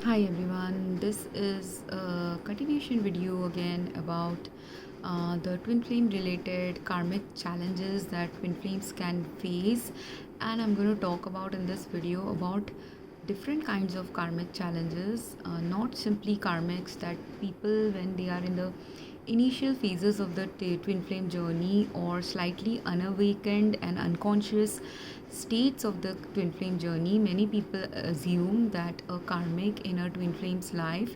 Hi everyone, this is a continuation video again about the twin flame related karmic challenges that twin flames can face, and I'm going to talk about in this video about different kinds of karmic challenges, not simply karmics that people when they are in the initial phases of the twin flame journey or slightly unawakened and unconscious states of the twin flame journey. Many people assume that a karmic in a twin flame's life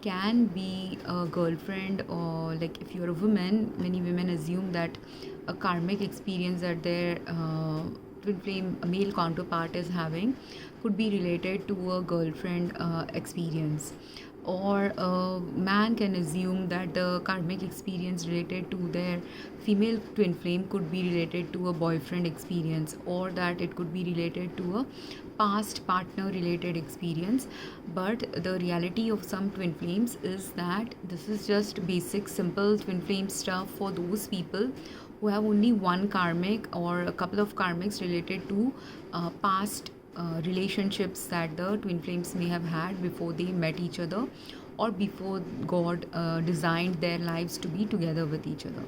can be a girlfriend, or like if you're a woman, many women assume that a karmic experience that their twin flame male counterpart is having could be related to a girlfriend experience, or a man can assume that the karmic experience related to their female twin flame could be related to a boyfriend experience, or that it could be related to a past partner related experience. But the reality of some twin flames is that this is just basic simple twin flame stuff for those people who have only one karmic or a couple of karmics related to past relationships that the twin flames may have had before they met each other, or before God designed their lives to be together with each other.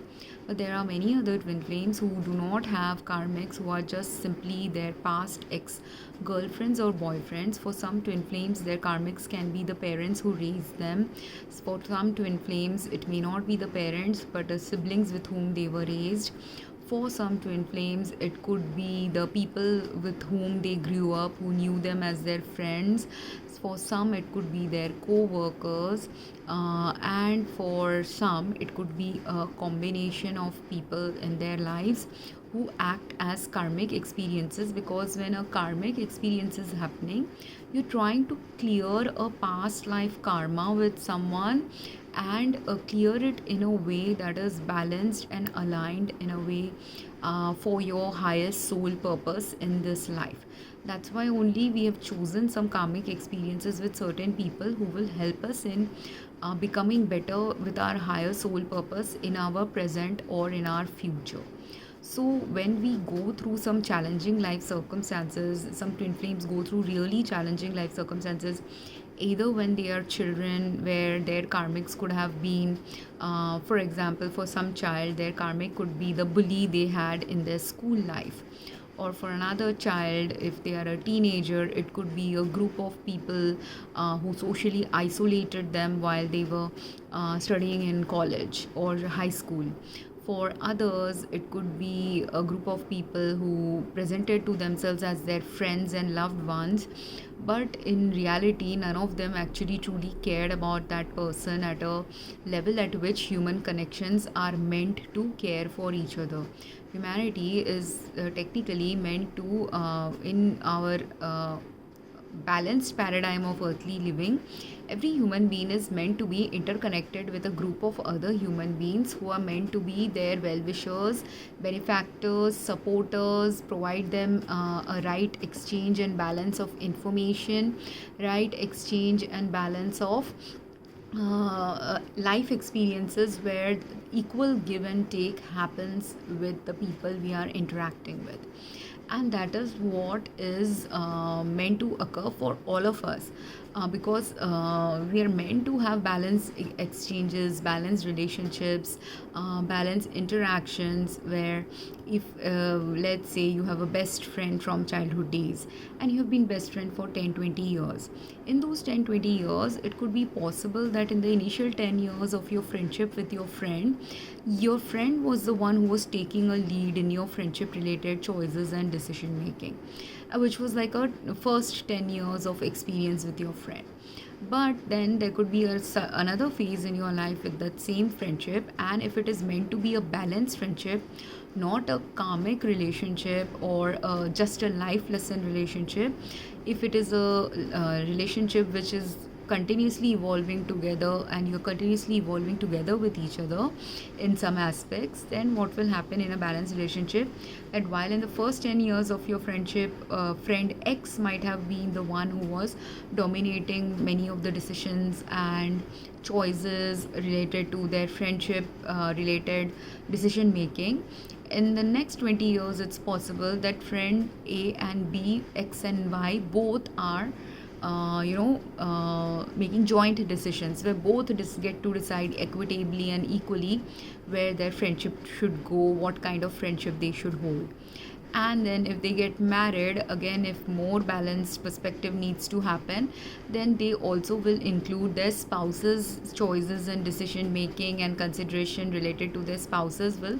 But there are many other twin flames who do not have karmics, who are just simply their past ex girlfriends or boyfriends. For some twin flames, their karmics can be the parents who raised them. For some twin flames, it may not be the parents but the siblings with whom they were raised. For some twin flames, it could be the people with whom they grew up, who knew them as their friends. For some, it could be their co workers, and for some, it could be a combination of people in their lives who act as karmic experiences. Because when a karmic experience is happening, you're trying to clear a past life karma with someone, and clear it in a way that is balanced and aligned in a way for your highest soul purpose in this life. That's why only we have chosen some karmic experiences with certain people who will help us in becoming better with our higher soul purpose in our present or in our future. So when we go through some challenging life circumstances, some twin flames go through really challenging life circumstances, either when they are children, where their karmics could have been, for example, for some child, their karmic could be the bully they had in their school life. Or for another child, if they are a teenager, it could be a group of people who socially isolated them while they were studying in college or high school. For others, it could be a group of people who presented to themselves as their friends and loved ones, but in reality, none of them actually truly cared about that person at a level at which human connections are meant to care for each other. Humanity is technically meant to, in our balanced paradigm of earthly living, every human being is meant to be interconnected with a group of other human beings who are meant to be their well wishers, benefactors, supporters, provide them a right exchange and balance of information, right exchange and balance of life experiences, where equal give and take happens with the people we are interacting with. And that is what is meant to occur for all of us, because we are meant to have balanced exchanges, balanced relationships, balanced interactions, where if let's say you have a best friend from childhood days and you have been best friend for 10-20 years. In those 10-20 years, it could be possible that in the initial 10 years of your friendship with your friend was the one who was taking a lead in your friendship related choices and decision making, which was like a first 10 years of experience with your friend. But then there could be another phase in your life with that same friendship, and if it is meant to be a balanced friendship, not a karmic relationship or just a life lesson relationship, if it is a relationship which is continuously evolving together and you're continuously evolving together with each other in some aspects, then what will happen in a balanced relationship, that while in the first 10 years of your friendship, friend X might have been the one who was dominating many of the decisions and choices related to their friendship related decision making. In the next 20 years, it's possible that friend A and B, X and Y, both are making joint decisions where both get to decide equitably and equally where their friendship should go, what kind of friendship they should hold. And then if they get married, again, if more balanced perspective needs to happen, then they also will include their spouse's choices and decision making and consideration related to their spouses will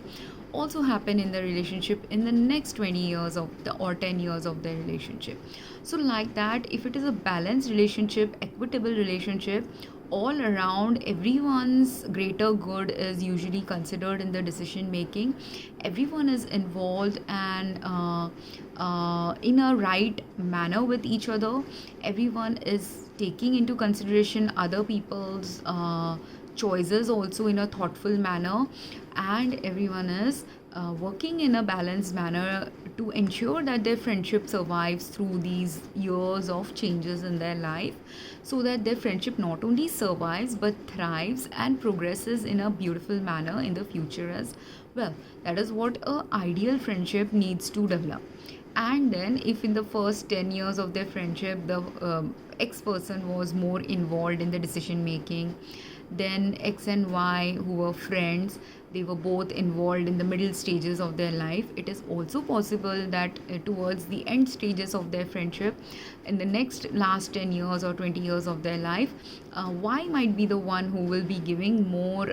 also happen in the relationship in the next 20 years of the or 10 years of their relationship. So like that, if it is a balanced relationship, equitable relationship, all around everyone's greater good is usually considered in the decision making. Everyone is involved and in a right manner with each other. Everyone is taking into consideration other people's choices also in a thoughtful manner, and everyone is working in a balanced manner to ensure that their friendship survives through these years of changes in their life, so that their friendship not only survives but thrives and progresses in a beautiful manner in the future as well. That is what a ideal friendship needs to develop. And then if in the first 10 years of their friendship the X person was more involved in the decision making, then X and Y, who were friends, they were both involved in the middle stages of their life, it is also possible that towards the end stages of their friendship, in the next last 10 years or 20 years of their life, Y might be the one who will be giving more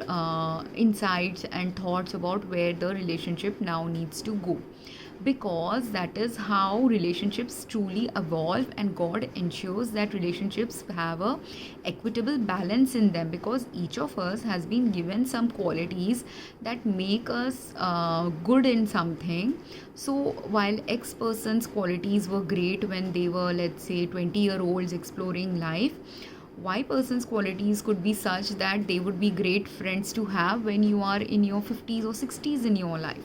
insights and thoughts about where the relationship now needs to go, because that is how relationships truly evolve, and God ensures that relationships have a equitable balance in them, because each of us has been given some qualities that make us good in something. So while X person's qualities were great when they were, let's say, 20-year-olds exploring life, Y person's qualities could be such that they would be great friends to have when you are in your 50s or 60s in your life.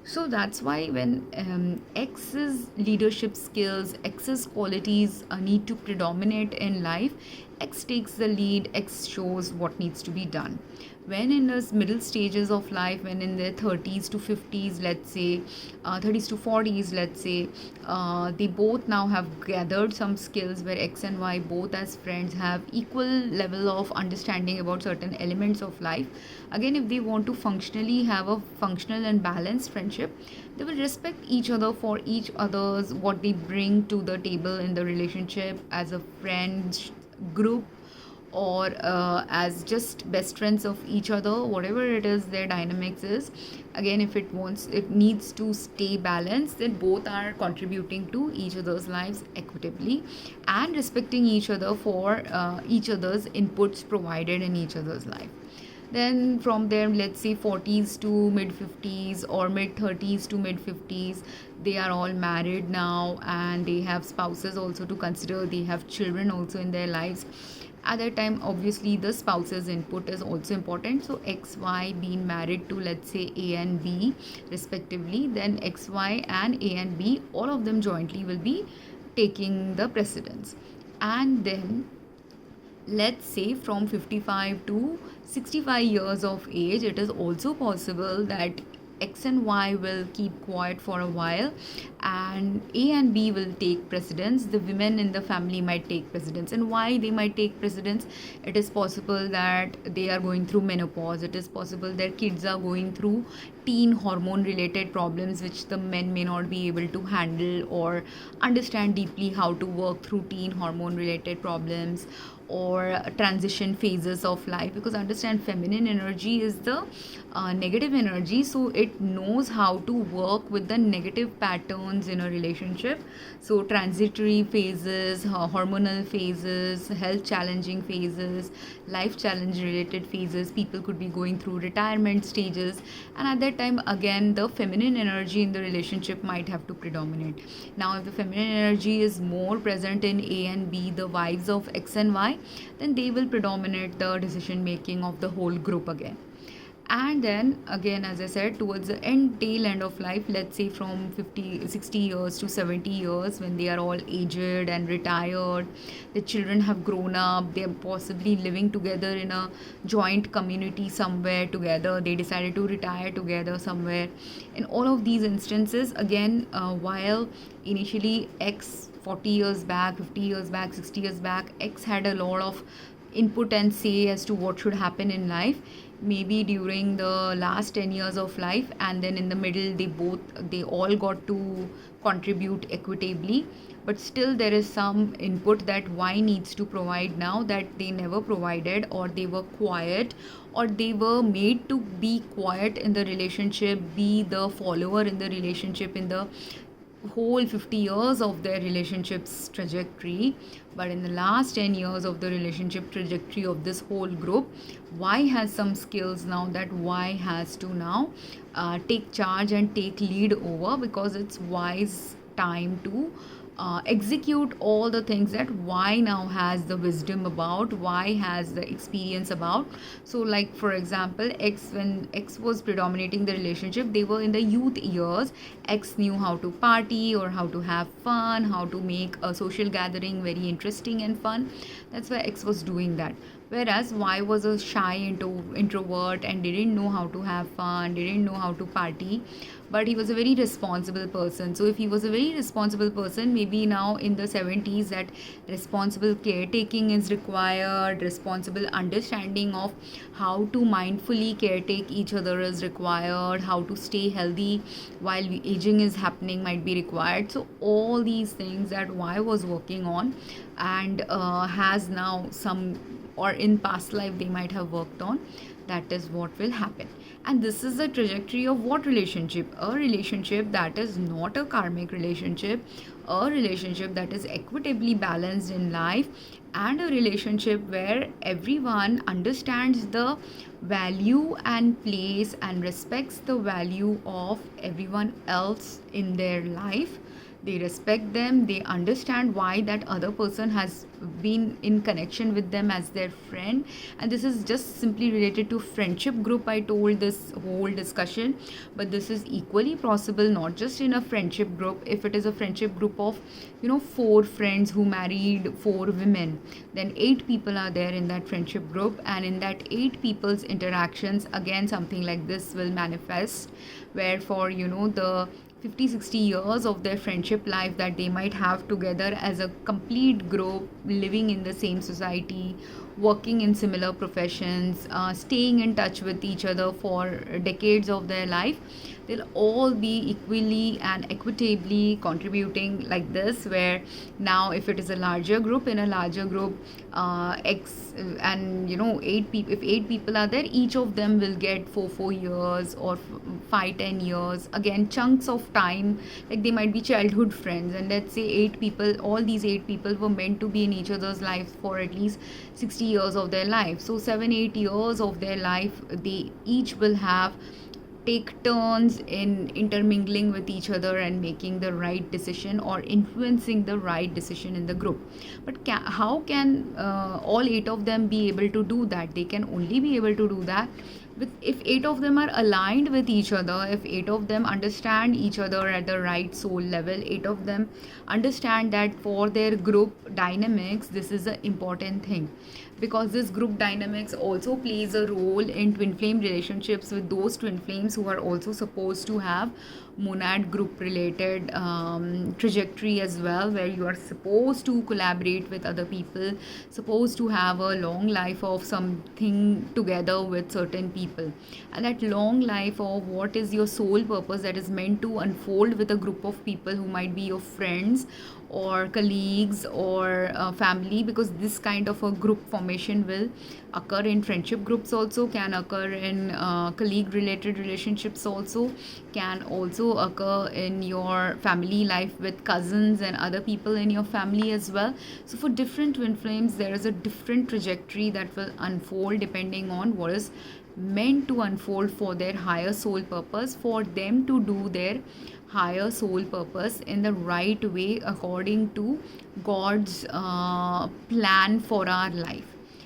So that's why when X's leadership skills, X's qualities need to predominate in life, X takes the lead, X shows what needs to be done. When in the middle stages of life, when in their 30s to 50s, let's say, 30s to 40s, let's say, they both now have gathered some skills where X and Y both as friends have equal level of understanding about certain elements of life. Again, if they want to functionally have a functional and balanced friendship, they will respect each other for each other's what they bring to the table in the relationship as a friends group, or as just best friends of each other, whatever it is their dynamics is. Again, if it needs to stay balanced, then both are contributing to each other's lives equitably and respecting each other for each other's inputs provided in each other's life. Then from there, let's say 40s to mid 50s or mid 30s to mid 50s, they are all married now and they have spouses also to consider, they have children also in their lives. At that time, obviously the spouse's input is also important. So XY being married to, let's say, A and B respectively, then XY and A and B, all of them jointly will be taking the precedence. And then let's say from 55 to 65 years of age, it is also possible that X and Y will keep quiet for a while and A and B will take precedence. The women in the family might take precedence. And why they might take precedence? It is possible that they are going through menopause. It is possible their kids are going through teen hormone related problems which the men may not be able to handle or understand deeply how to work through teen hormone related problems or transition phases of life, because understand feminine energy is the negative energy, so it knows how to work with the negative patterns in a relationship. So transitory phases, hormonal phases, health challenging phases, life challenge related phases, people could be going through retirement stages, and at that time again the feminine energy in the relationship might have to predominate. Now if the feminine energy is more present in A and B, the wives of X and Y, then they will predominate the decision making of the whole group again. And then again, as I said, towards the tail end of life, let's say from 60 years to 70 years, when they are all aged and retired, the children have grown up, they are possibly living together in a joint community somewhere together, they decided to retire together somewhere. In all of these instances, again, while initially X 40 years back, 50 years back, 60 years back, X had a lot of input and say as to what should happen in life, maybe during the last 10 years of life, and then in the middle they all got to contribute equitably, but still there is some input that Y needs to provide now that they never provided, or they were quiet, or they were made to be quiet in the relationship, be the follower in the relationship in the whole 50 years of their relationship's trajectory. But in the last 10 years of the relationship trajectory of this whole group, Y has some skills now that Y has to now take charge and take lead over, because it's Y's time to execute all the things that Y now has the wisdom about, Y has the experience about. So like for example, X, when X was predominating the relationship, they were in the youth years. X knew how to party or how to have fun, how to make a social gathering very interesting and fun. That's why X was doing that. Whereas Y was a shy introvert and didn't know how to have fun, didn't know how to party, but he was a very responsible person. So if he was a very responsible person, maybe now in the 70s, that responsible caretaking is required, responsible understanding of how to mindfully caretake each other is required, how to stay healthy while aging is happening might be required. So all these things that Y was working on and has now some, or in past life they might have worked on, that is what will happen. And this is the trajectory of what relationship? A relationship that is not a karmic relationship, a relationship that is equitably balanced in life, and a relationship where everyone understands the value and place and respects the value of everyone else in their life. They respect them, they understand why that other person has been in connection with them as their friend. And this is just simply related to friendship group, I told this whole discussion, but this is equally possible not just in a friendship group. If it is a friendship group of 4 friends who married 4 women, then 8 people are there in that friendship group, and in that 8 people's interactions, again something like this will manifest, where for the 50-60 years of their friendship life that they might have together as a complete group, living in the same society, working in similar professions, staying in touch with each other for decades of their life, they'll all be equally and equitably contributing like this, where now if it is a larger group, in a larger group, X and 8 people, if 8 people are there, each of them will get 4 years or 5-10 years, again chunks of time, like they might be childhood friends, and let's say 8 people, all these 8 people were meant to be in each other's lives for at least 60 years of their life. So 7-8 years of their life, they each will take turns in intermingling with each other and making the right decision or influencing the right decision in the group. But how can all 8 of them be able to do that? They can only be able to do that if 8 of them are aligned with each other, if 8 of them understand each other at the right soul level, 8 of them understand that for their group dynamics, this is an important thing, because this group dynamics also plays a role in twin flame relationships with those twin flames who are also supposed to have monad group related trajectory as well, where you are supposed to collaborate with other people, supposed to have a long life of something together with certain people. And that long life of what is your soul purpose that is meant to unfold with a group of people who might be your friends or colleagues or family, because this kind of a group formation will occur in friendship groups, also can occur in colleague related relationships, also can also occur in your family life with cousins and other people in your family as well. So for different twin flames, there is a different trajectory that will unfold depending on what is meant to unfold for their higher soul purpose, for them to do their higher soul purpose in the right way according to God's plan for our life.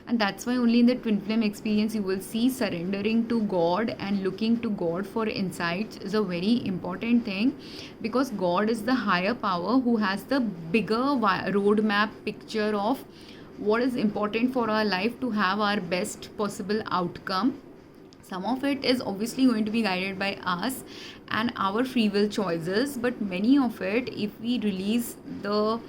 And that's why only in the twin flame experience you will see surrendering to God and looking to God for insights is a very important thing, because God is the higher power who has the bigger roadmap picture of what is important for our life to have our best possible outcome. Some of it is obviously going to be guided by us and our free will choices, but many of it, if we release the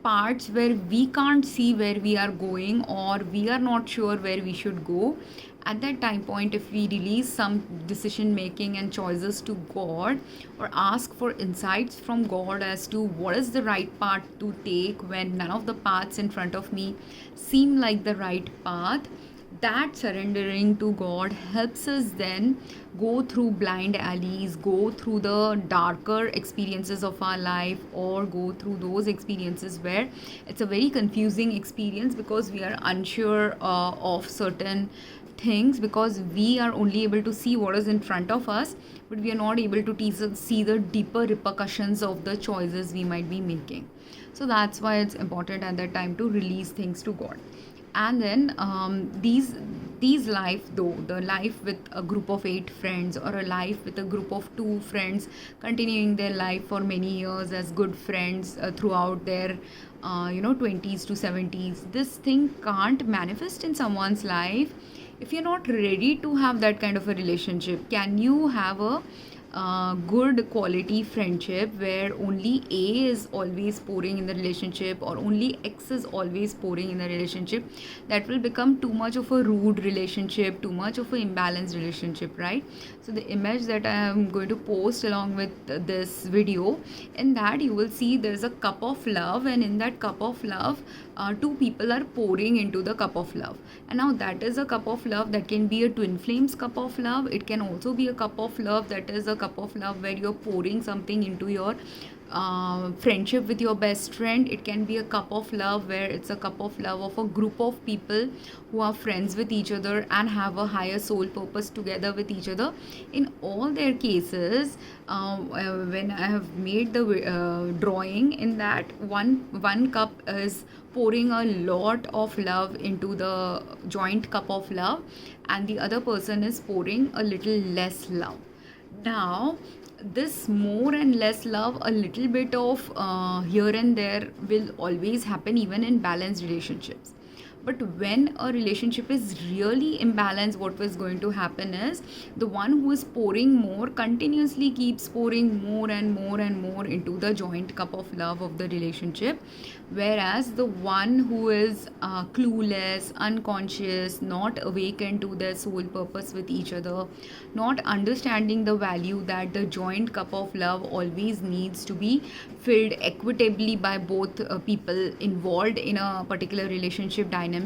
parts where we can't see where we are going, or we are not sure where we should go, at that time point, if we release some decision making and choices to God, or ask for insights from God as to what is the right path to take when none of the paths in front of me seem like the right path, that surrendering to God helps us then go through blind alleys, go through the darker experiences of our life, or go through those experiences where it's a very confusing experience because we are unsure of certain things, because we are only able to see what is in front of us, but we are not able to see the deeper repercussions of the choices we might be making. So that's why it's important at that time to release things to God. And then these life, though the life with a group of 8 friends, or a life with a group of 2 friends continuing their life for many years as good friends throughout their 20s to 70s, this thing can't manifest in someone's life if you're not ready to have that kind of a relationship. Can you have a good quality friendship where only A is always pouring in the relationship, or only X is always pouring in the relationship? That will become too much of a rude relationship, too much of an imbalanced relationship, right? So the image that I am going to post along with this video, in that you will see there's a cup of love, and in that cup of love, 2 people are pouring into the cup of love. And now that is a cup of love that can be a twin flames cup of love. It can also be a cup of love that is a cup of love where you're pouring something into your friendship with your best friend. It can be a cup of love where it's a cup of love of a group of people who are friends with each other and have a higher soul purpose together with each other. In all their cases, when I have made the drawing, in that one cup is pouring a lot of love into the joint cup of love, and the other person is pouring a little less love. Now this more and less love, a little bit of here and there, will always happen even in balanced relationships. But when a relationship is really imbalanced, what was going to happen is the one who is pouring more continuously keeps pouring more and more and more into the joint cup of love of the relationship, whereas the one who is clueless, unconscious, not awakened to their soul purpose with each other, not understanding the value that the joint cup of love always needs to be filled equitably by both people involved in a particular relationship dynamics.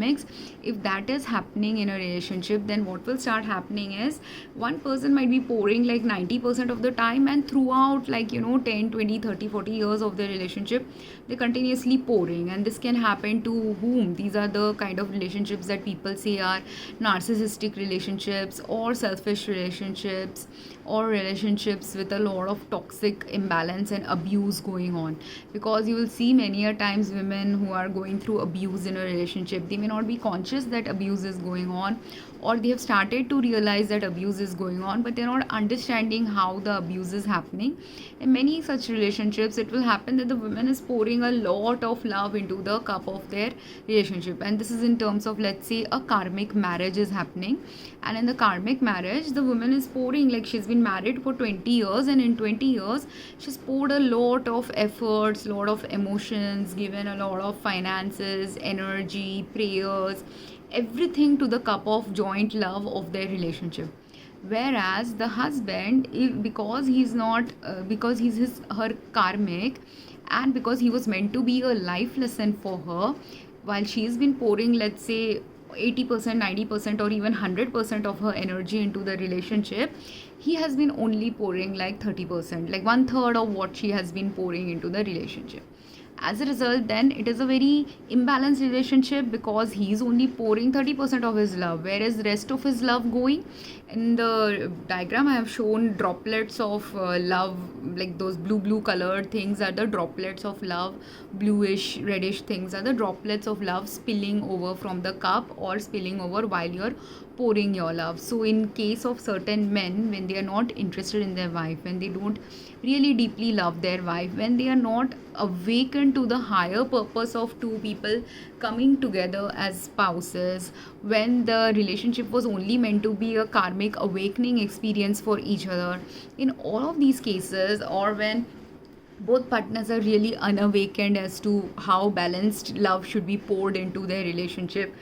If that is happening in a relationship, then what will start happening is one person might be pouring like 90% of the time, and throughout 10, 20, 30, 40 years of the relationship, they continuously pouring. And this can happen to whom? These are the kind of relationships that people say are narcissistic relationships, or selfish relationships, or relationships with a lot of toxic imbalance and abuse going on. Because you will see many a times women who are going through abuse in a relationship, they may not be conscious that abuse is going on, or they have started to realize that abuse is going on, but they're not understanding how the abuse is happening. In many such relationships, it will happen that the woman is pouring a lot of love into the cup of their relationship. And this is in terms of, let's say, a karmic marriage is happening. And in the karmic marriage, the woman is pouring, like she's been married for 20 years, and in 20 years she's poured a lot of efforts, lot of emotions, given a lot of finances, energy, prayers, everything to the cup of joint love of their relationship. Whereas the husband, because he's not because he's her karmic, and because he was meant to be a life lesson for her, while she's been pouring, let's say, 80%, 90%, or even 100% of her energy into the relationship, he has been only pouring like 30%, like 1/3 of what she has been pouring into the relationship. As a result, then it is a very imbalanced relationship, because he's only pouring 30% of his love, whereas the rest of his love going. In the diagram I have shown droplets of love, like those blue colored things are the droplets of love, bluish reddish things are the droplets of love spilling over from the cup, or spilling over while you're pouring your love. So in case of certain men, when they are not interested in their wife, when they don't really deeply love their wife, when they are not awakened to the higher purpose of two people coming together as spouses, when the relationship was only meant to be a karmic awakening experience for each other, in all of these cases, or when both partners are really unawakened as to how balanced love should be poured into their relationship.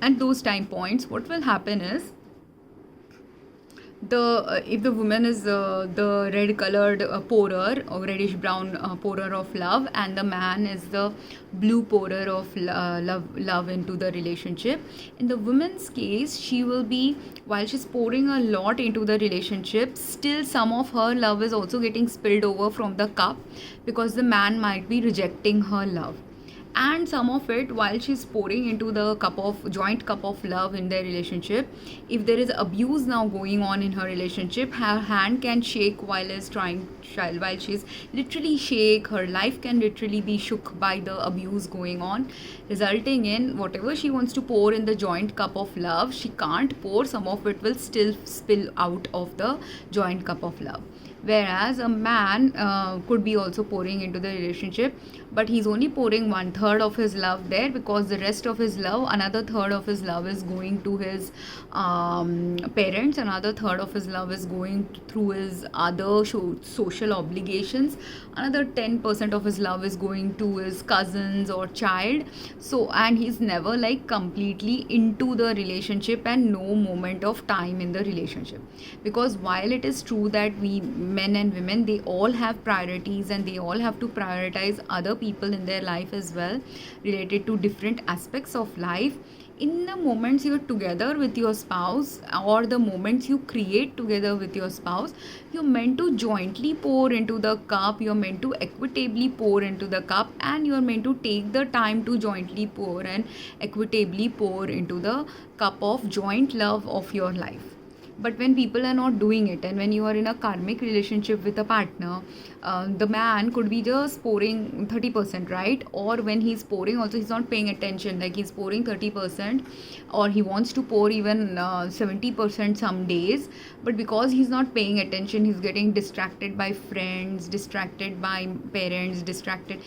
At those time points, what will happen is, the if the woman is the red colored pourer or reddish brown pourer of love, and the man is the blue pourer of love into the relationship. In the woman's case, she will be, while she's pouring a lot into the relationship, still some of her love is also getting spilled over from the cup, because the man might be rejecting her love. And some of it, while she's pouring into the joint cup of love in their relationship, if there is abuse now going on in her relationship, her hand can shake while she's literally shake, her life can literally be shook by the abuse going on, resulting in whatever she wants to pour in the joint cup of love, she can't pour. Some of it will still spill out of the joint cup of love. Whereas a man could be also pouring into the relationship, but he's only pouring 1/3 of his love there, because the rest of his love, another third of his love is going to his parents, another third of his love is going through his other social obligations, another 10% of his love is going to his cousins or child. So, and he's never like completely into the relationship, and no moment of time in the relationship. Because while it is true that we men and women, they all have priorities, and they all have to prioritize other people in their life as well, related to different aspects of life, in the moments you're together with your spouse, or the moments you create together with your spouse, you're meant to jointly pour into the cup, you're meant to equitably pour into the cup, and you're meant to take the time to jointly pour and equitably pour into the cup of joint love of your life. But when people are not doing it, and when you are in a karmic relationship with a partner, the man could be just pouring 30%, right? Or when he's pouring also, he's not paying attention, like he's pouring 30%, or he wants to pour even 70% some days, but because he's not paying attention, he's getting distracted by friends, distracted by parents, distracted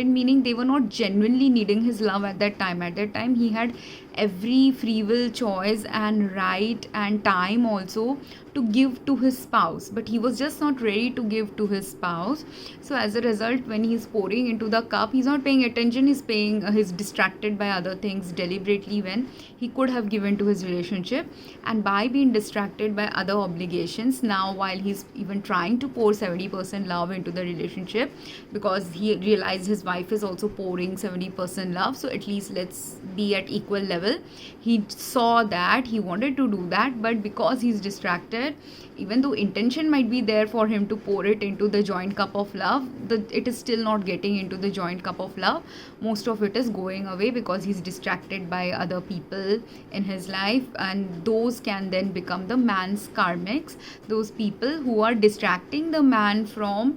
meaning they were not genuinely needing his love at that time. At that time, he had every free will choice and right and time also to give to his spouse, but he was just not ready to give to his spouse. So as a result, when he's pouring into the cup, he's not paying attention, he's distracted by other things deliberately, when he could have given to his relationship. And by being distracted by other obligations, now while he's even trying to pour 70% love into the relationship, because he realized his wife is also pouring 70% love, so at least let's be at equal level. He saw that, he wanted to do that, but because he's distracted, even though intention might be there for him to pour it into the joint cup of love, it is still not getting into the joint cup of love. Most of it is going away because he's distracted by other people in his life, and those can then become the man's karmics, those people who are distracting the man from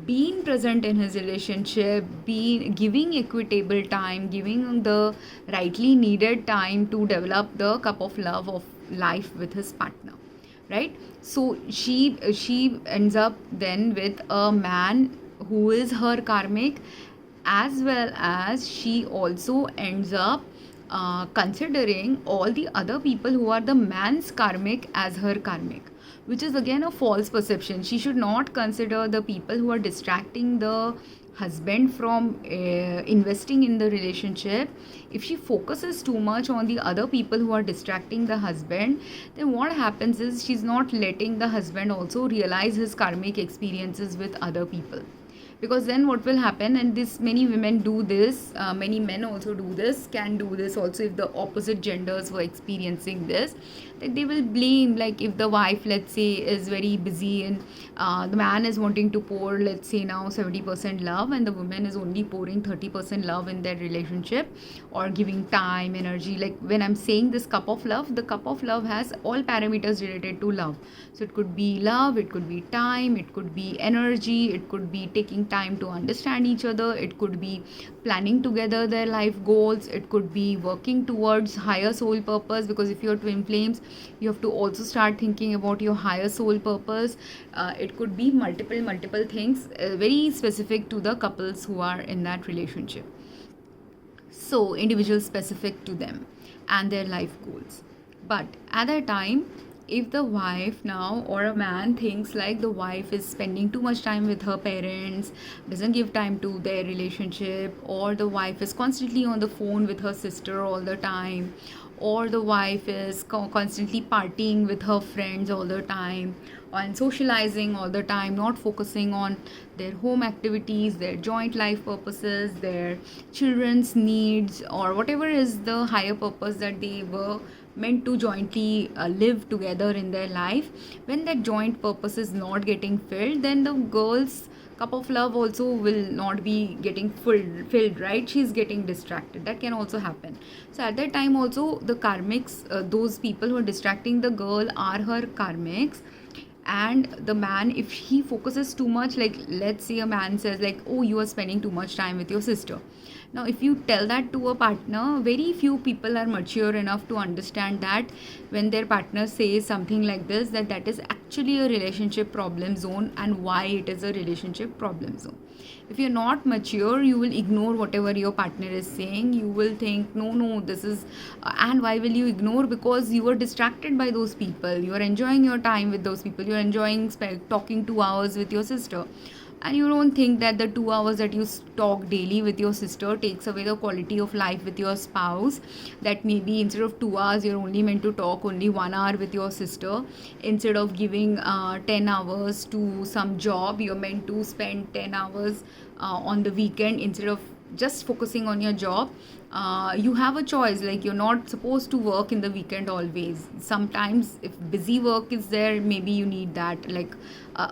being present in his relationship, giving equitable time, giving the rightly needed time to develop the cup of love of life with his partner, right? So she ends up then with a man who is her karmic, as well as she also ends up considering all the other people who are the man's karmic as her karmic, which is again a false perception. She should not consider the people who are distracting the husband from investing in the relationship. If she focuses too much on the other people who are distracting the husband, then what happens is she's not letting the husband also realize his karmic experiences with other people. Because then what will happen, and this many women do this, many men also do this, can do this also, if the opposite genders were experiencing this, that they will blame, like if the wife, let's say, is very busy, and the man is wanting to pour, let's say now 70% love, and the woman is only pouring 30% love in their relationship, or giving time, energy. Like when I'm saying this cup of love, the cup of love has all parameters related to love. So it could be love, it could be time, it could be energy, it could be taking time to understand each other, it could be planning together their life goals, it could be working towards higher soul purpose, because if you're twin flames, you have to also start thinking about your higher soul purpose. It could be multiple things, very specific to the couples who are in that relationship, so individual specific to them and their life goals. But at that time, if the wife now or a man thinks like the wife is spending too much time with her parents, doesn't give time to their relationship, or the wife is constantly on the phone with her sister all the time, or the wife is constantly partying with her friends all the time and socializing all the time, not focusing on their home activities, their joint life purposes, their children's needs, or whatever is the higher purpose that they were meant to jointly live together in their life. When that joint purpose is not getting filled, then the girl's cup of love also will not be getting filled, right? She's getting distracted. That can also happen. So at that time also, the karmics, those people who are distracting the girl are her karmics. And the man, if he focuses too much, like let's say a man says like, oh, you are spending too much time with your sister. Now if you tell that to a partner, very few people are mature enough to understand that when their partner says something like this, that that is actually a relationship problem zone, and why it is a relationship problem zone. If you're not mature, you will ignore whatever your partner is saying. You will think, no, this is and why will you ignore? Because you are distracted by those people. You are enjoying your time with those people. You are enjoying talking 2 hours with your sister, and you don't think that the 2 hours that you talk daily with your sister takes away the quality of life with your spouse. That maybe instead of 2 hours, you're only meant to talk only 1 hour with your sister. Instead of giving 10 hours to some job, you're meant to spend 10 hours on the weekend instead of just focusing on your job. You have a choice, like you're not supposed to work in the weekend always. Sometimes if busy work is there, maybe you need that, like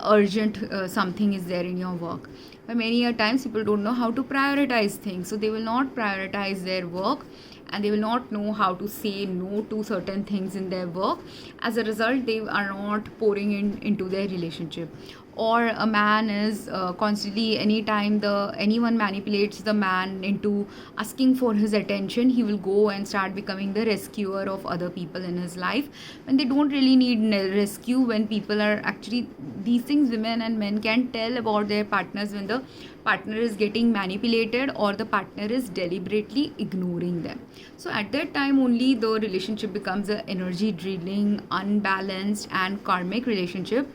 urgent something is there in your work. But many a times people don't know how to prioritize things, so they will not prioritize their work, and they will not know how to say no to certain things in their work. As a result, they are not pouring into their relationship. Or a man is constantly, anytime anyone manipulates the man into asking for his attention, he will go and start becoming the rescuer of other people in his life, when they don't really need rescue. When people are actually, these things women and men can tell about their partners, when the partner is getting manipulated or the partner is deliberately ignoring them. So at that time only the relationship becomes a energy drilling, unbalanced and karmic relationship,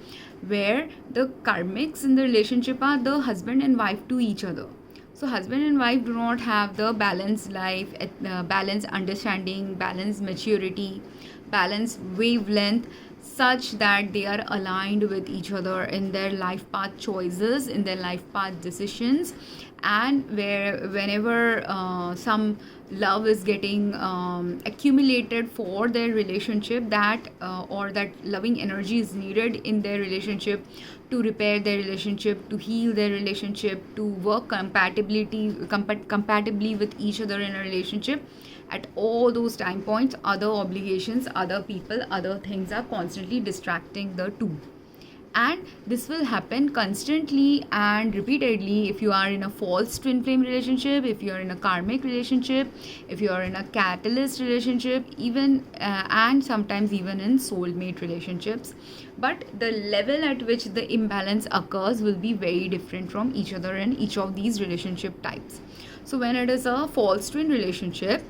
where the karmics in the relationship are the husband and wife to each other. So husband and wife do not have the balanced life, balanced understanding, balanced maturity, balanced wavelength, such that they are aligned with each other in their life path choices, in their life path decisions. And whenever some love is getting accumulated for their relationship, that or that loving energy is needed in their relationship to repair their relationship, to heal their relationship, to work compatibly with each other in a relationship. At all those time points, other obligations, other people, other things are constantly distracting the two. And this will happen constantly and repeatedly if you are in a false twin flame relationship, if you are in a karmic relationship, if you are in a catalyst relationship, even and sometimes even in soulmate relationships. But the level at which the imbalance occurs will be very different from each other in each of these relationship types. So when it is a false twin relationship,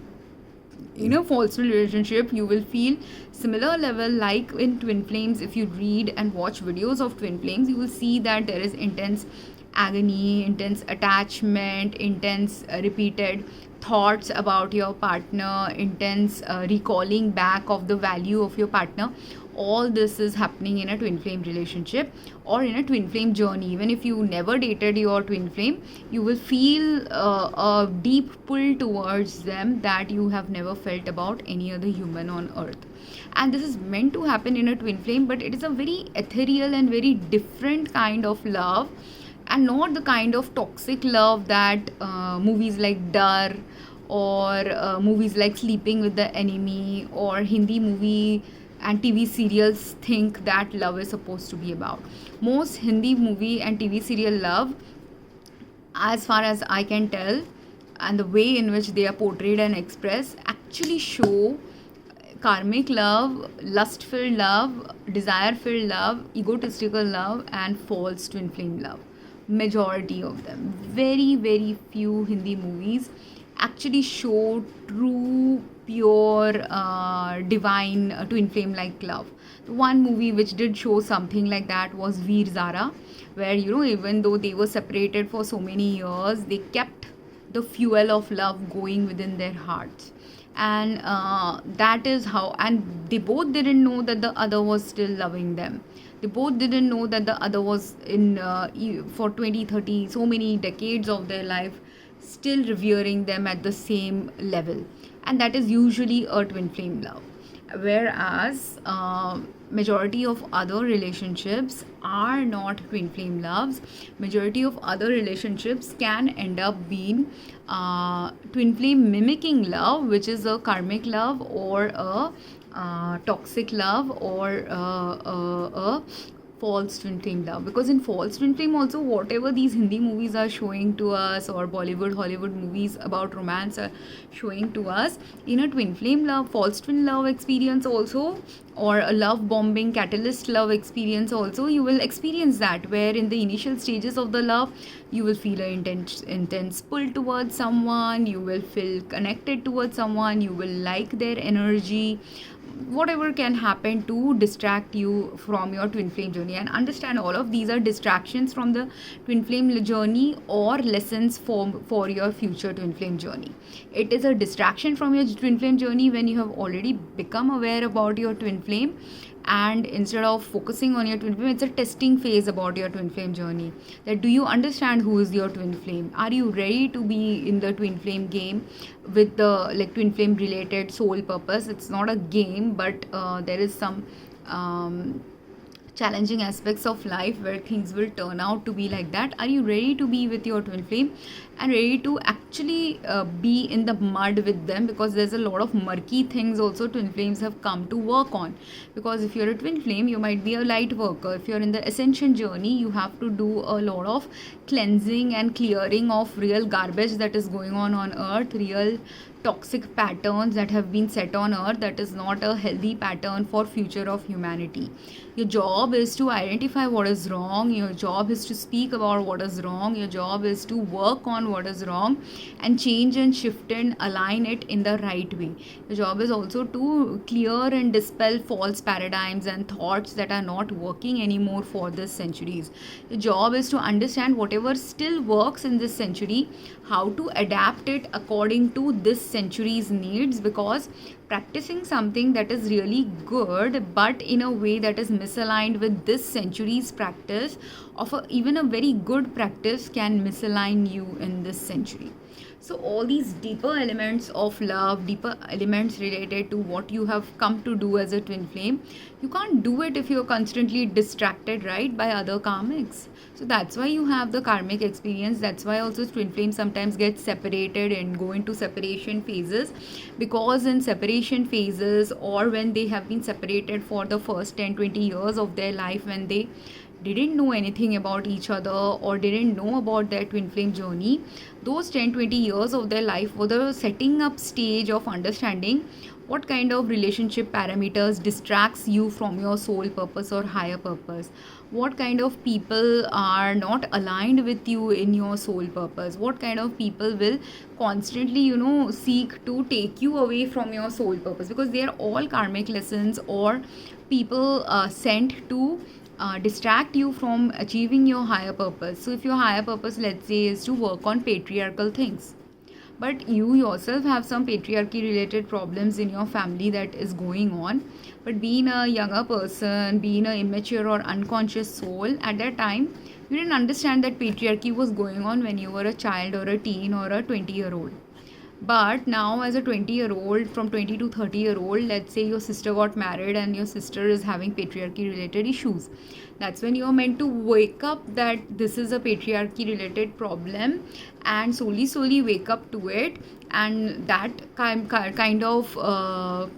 in a false relationship, you will feel similar level like in twin flames. If you read and watch videos of twin flames, you will see that there is intense agony, intense attachment, intense repeated thoughts about your partner, intense recalling back of the value of your partner. All this is happening in a twin flame relationship or in a twin flame journey. Even if you never dated your twin flame, you will feel a deep pull towards them that you have never felt about any other human on earth. And this is meant to happen in a twin flame, but it is a very ethereal and very different kind of love, and not the kind of toxic love that movies like Dar or movies like Sleeping with the Enemy or Hindi movie and TV serials think that love is supposed to be about. Most Hindi movie and TV serial love, as far as I can tell, and the way in which they are portrayed and expressed, actually show karmic love, lust-filled love, desire-filled love, egotistical love, and false twin flame love. Majority of them. Very, very few Hindi movies actually show true pure divine twin flame like love. One movie which did show something like that was Veer Zara, where even though they were separated for so many years, they kept the fuel of love going within their hearts. And that is how, and they both didn't know that the other was still loving them. They both didn't know that the other was in for 20, 30, so many decades of their life, still revering them at the same level. And that is usually a twin flame love. Whereas majority of other relationships are not twin flame loves. Majority of other relationships can end up being twin flame mimicking love, which is a karmic love or a toxic love or a false twin flame love. Because in false twin flame also, whatever these Hindi movies are showing to us, or Bollywood, Hollywood movies about romance are showing to us, in a twin flame love, false twin love experience also, or a love bombing catalyst love experience also, you will experience that, where in the initial stages of the love, you will feel an intense pull towards someone, you will feel connected towards someone, you will like their energy, whatever can happen to distract you from your twin flame journey. And understand, all of these are distractions from the twin flame journey or lessons for your future twin flame journey. It is a distraction from your twin flame journey when you have already become aware about your twin flame, and instead of focusing on your twin flame, it's a testing phase about your twin flame journey. That, do you understand who is your twin flame? Are you ready to be in the twin flame game with the twin flame related soul purpose? It's not a game, but there is some challenging aspects of life where things will turn out to be like that. Are you ready to be with your twin flame and ready to actually be in the mud with them? Because there's a lot of murky things also twin flames have come to work on. Because if you're a twin flame, you might be a light worker. If you're in the ascension journey, you have to do a lot of cleansing and clearing of real garbage that is going on earth, real toxic patterns that have been set on earth. That is not a healthy pattern for future of humanity. Your job is to identify what is wrong, your job is to speak about what is wrong, your job is to work on what is wrong and change and shift and align it in the right way. Your job is also to clear and dispel false paradigms and thoughts that are not working anymore for this centuries. Your job is to understand whatever still works in this century, how to adapt it according to this century's needs. Because practicing something that is really good but in a way that is misaligned with this century's practice of even a very good practice can misalign you in this century. So all these deeper elements of love, deeper elements related to what you have come to do as a twin flame, you can't do it if you're constantly distracted, right, by other karmics. So that's why you have the karmic experience. That's why also twin flames sometimes get separated and go into separation phases. Because in separation phases, or when they have been separated for the first 10-20 years of their life, when they didn't know anything about each other or didn't know about their twin flame journey, those 10-20 years of their life were the setting up stage of understanding what kind of relationship parameters distracts you from your soul purpose or higher purpose, what kind of people are not aligned with you in your soul purpose, what kind of people will constantly seek to take you away from your soul purpose. Because they are all karmic lessons or people sent to distract you from achieving your higher purpose. So if your higher purpose, let's say, is to work on patriarchal things, but you yourself have some patriarchy related problems in your family that is going on, but being a younger person, being an immature or unconscious soul, at that time you didn't understand that patriarchy was going on when you were a child or a teen or a 20-year-old. But now as a 20-year-old, from 20 to 30-year-old, let's say your sister got married and your sister is having patriarchy related issues, that's when you're meant to wake up that this is a patriarchy related problem and slowly wake up to it. And that kind of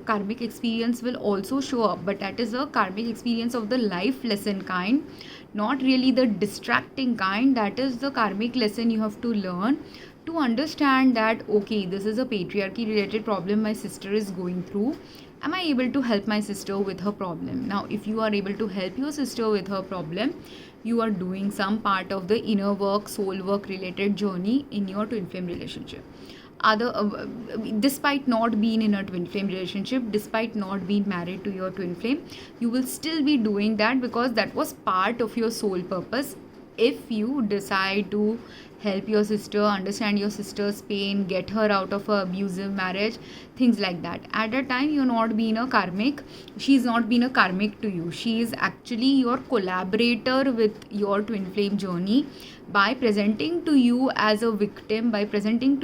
karmic experience will also show up, but that is a karmic experience of the life lesson kind, not really the distracting kind. That is the karmic lesson you have to learn to understand that, okay, this is a patriarchy related problem my sister is going through. Am I able to help my sister with her problem? Now, if you are able to help your sister with her problem, you are doing some part of the inner work, soul work related journey in your twin flame relationship. other despite not being in a twin flame relationship, despite not being married to your twin flame, you will still be doing that because that was part of your soul purpose. If you decide to help your sister, understand your sister's pain, get her out of a abusive marriage, things like that, at that time you're not being a karmic. She's not being a karmic to you. She is actually your collaborator with your twin flame journey by presenting to you as a victim, by presenting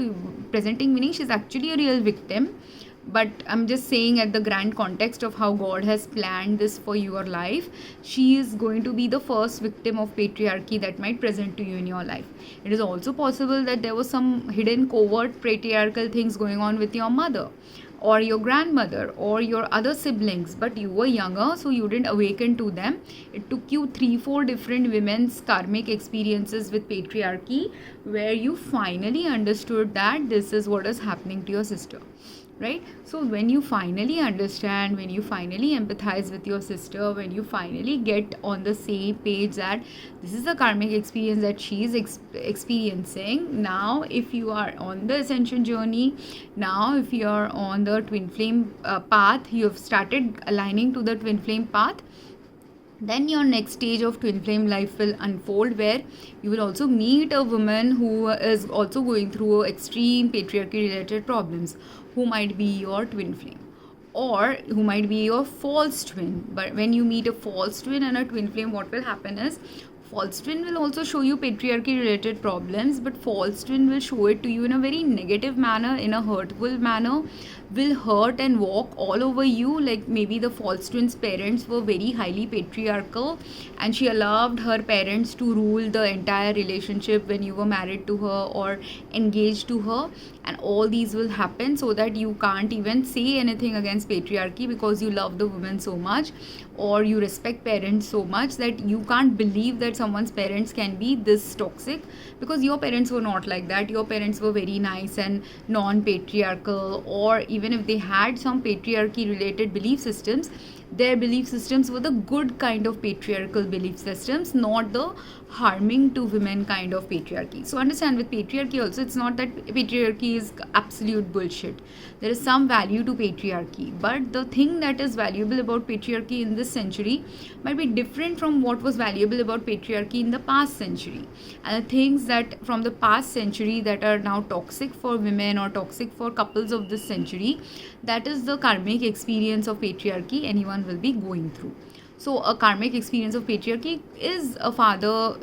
meaning she's actually a real victim, but I'm just saying at the grand context of how God has planned this for your life. She is going to be the first victim of patriarchy that might present to you in your life. It is also possible that there was some hidden covert patriarchal things going on with your mother or your grandmother or your other siblings, but you were younger, so you didn't awaken to them. It took you 3-4 different women's karmic experiences with patriarchy where you finally understood that this is what is happening to your sister, right? So when you finally understand, when you finally empathize with your sister, when you finally get on the same page that this is a karmic experience that she is experiencing, now if you are on the ascension journey, now if you are on the twin flame path, you have started aligning to the twin flame path, then your next stage of twin flame life will unfold, where you will also meet a woman who is also going through extreme patriarchy related problems, who might be your twin flame or who might be your false twin. But when you meet a false twin and a twin flame, what will happen is false twin will also show you patriarchy related problems, but false twin will show it to you in a very negative manner, in a hurtful manner, will hurt and walk all over you. Like maybe the false twin's parents were very highly patriarchal and she allowed her parents to rule the entire relationship when you were married to her or engaged to her, and all these will happen so that you can't even say anything against patriarchy because you love the woman so much or you respect parents so much that you can't believe that someone's parents can be this toxic, because your parents were not like that. Your parents were very nice and non-patriarchal, or even if they had some patriarchy related belief systems, their belief systems were the good kind of patriarchal belief systems, not the harming to women kind of patriarchy. So understand, with patriarchy also, it's not that patriarchy is absolute bullshit. There is some value to patriarchy, but the thing that is valuable about patriarchy in this century might be different from what was valuable about patriarchy in the past century. And the things that from the past century that are now toxic for women or toxic for couples of this century, that is the karmic experience of patriarchy anyone will be going through. So a karmic experience of patriarchy is a father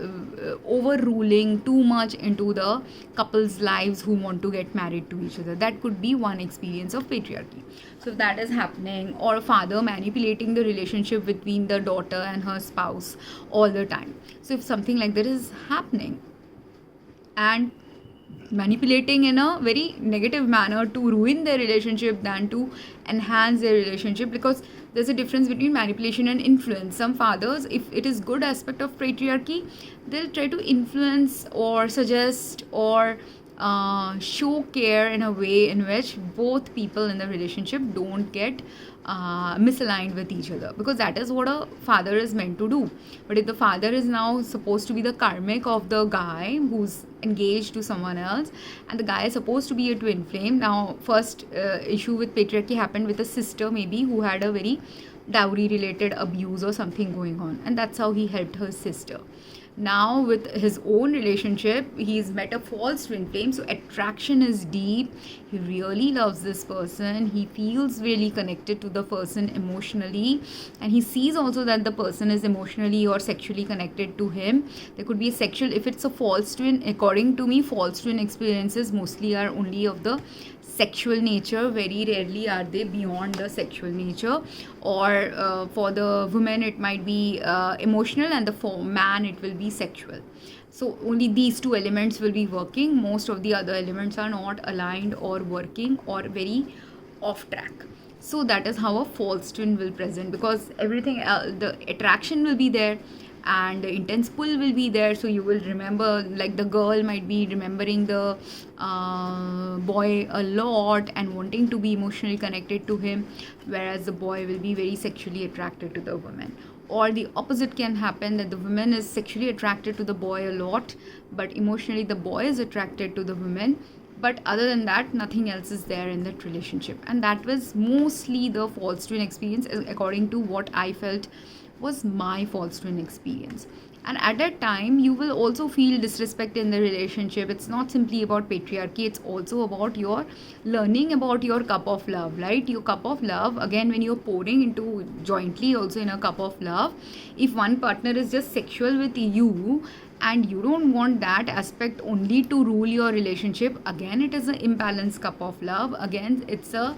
overruling too much into the couple's lives who want to get married to each other. That could be one experience of patriarchy. So if that is happening, or a father manipulating the relationship between the daughter and her spouse all the time. So if something like that is happening, and manipulating in a very negative manner to ruin their relationship than to enhance their relationship, because there's a difference between manipulation and influence. Some fathers, if it is good aspect of patriarchy, they'll try to influence or suggest or show care in a way in which both people in the relationship don't get misaligned with each other, because that is what a father is meant to do. But if the father is now supposed to be the karmic of the guy who's engaged to someone else, and the guy is supposed to be a twin flame, now first issue with patriarchy happened with a sister maybe who had a very dowry related abuse or something going on, and that's how he helped her sister. Now with his own relationship, he's met a false twin flame, so attraction is deep. He really loves this person, he feels really connected to the person emotionally, and he sees also that the person is emotionally or sexually connected to him. There could be a sexual, if it's a false twin, according to me, false twin experiences mostly are only of the sexual nature. Very rarely are they beyond the sexual nature, or for the woman it might be emotional, and for man it will be sexual. So only these two elements will be working. Most of the other elements are not aligned or working or very off track. So that is how a false twin will present, because everything else, the attraction will be there and the intense pull will be there. So you will remember, like the girl might be remembering the boy a lot and wanting to be emotionally connected to him, whereas the boy will be very sexually attracted to the woman. Or the opposite can happen, that the woman is sexually attracted to the boy a lot, but emotionally the boy is attracted to the woman. but other than that, nothing else is there in that relationship. And that was mostly the false twin experience, according to what I felt was my false twin experience. And at that time, you will also feel disrespect in the relationship. It's not simply about patriarchy, it's also about your learning about your cup of love, right? Your cup of love, again, when you're pouring into jointly also in a cup of love, if one partner is just sexual with you and you don't want that aspect only to rule your relationship, again, it is an imbalanced cup of love. Again, it's a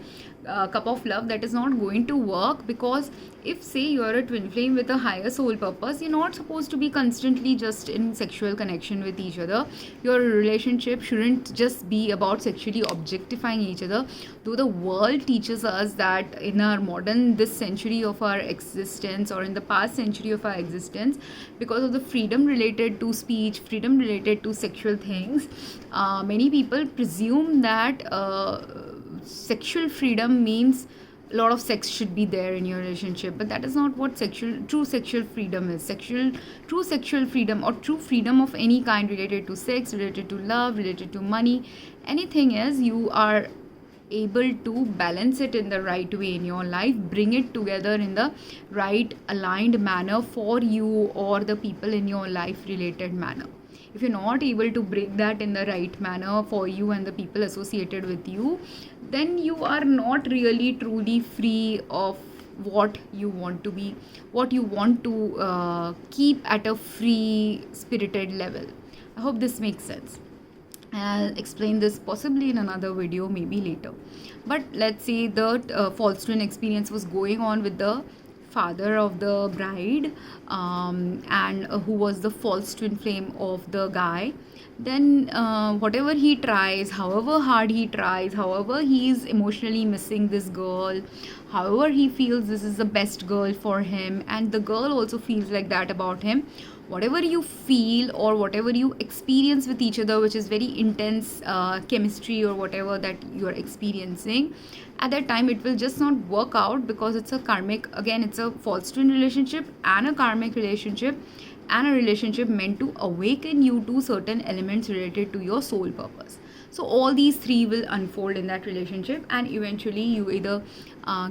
cup of love that is not going to work, because if say you're a twin flame with a higher soul purpose, you're not supposed to be constantly just in sexual connection with each other. Your relationship shouldn't just be about sexually objectifying each other, though the world teaches us that in our modern this century of our existence, or in the past century of our existence, because of the freedom related to speech, freedom related to sexual things, many people presume that sexual freedom means a lot of sex should be there in your relationship, but that is not what true sexual freedom is. True sexual freedom, or true freedom of any kind related to sex, related to love, related to money, anything is, you are able to balance it in the right way in your life, bring it together in the right aligned manner for you or the people in your life related manner. If you're not able to bring that in the right manner for you and the people associated with you, then you are not really truly free of what you want to be, what you want to keep at a free spirited level. I hope this makes sense. I'll explain this possibly in another video, maybe later. But let's say the false twin experience was going on with the father of the bride, and who was the false twin flame of the guy. Then whatever he tries, however hard he tries, however he is emotionally missing this girl, however he feels this is the best girl for him, and the girl also feels like that about him, whatever you feel or whatever you experience with each other, which is very intense chemistry or whatever that you are experiencing, at that time it will just not work out, because it's a karmic, again, it's a false twin relationship and a karmic relationship, and a relationship meant to awaken you to certain elements related to your soul purpose. So all these three will unfold in that relationship, and eventually you either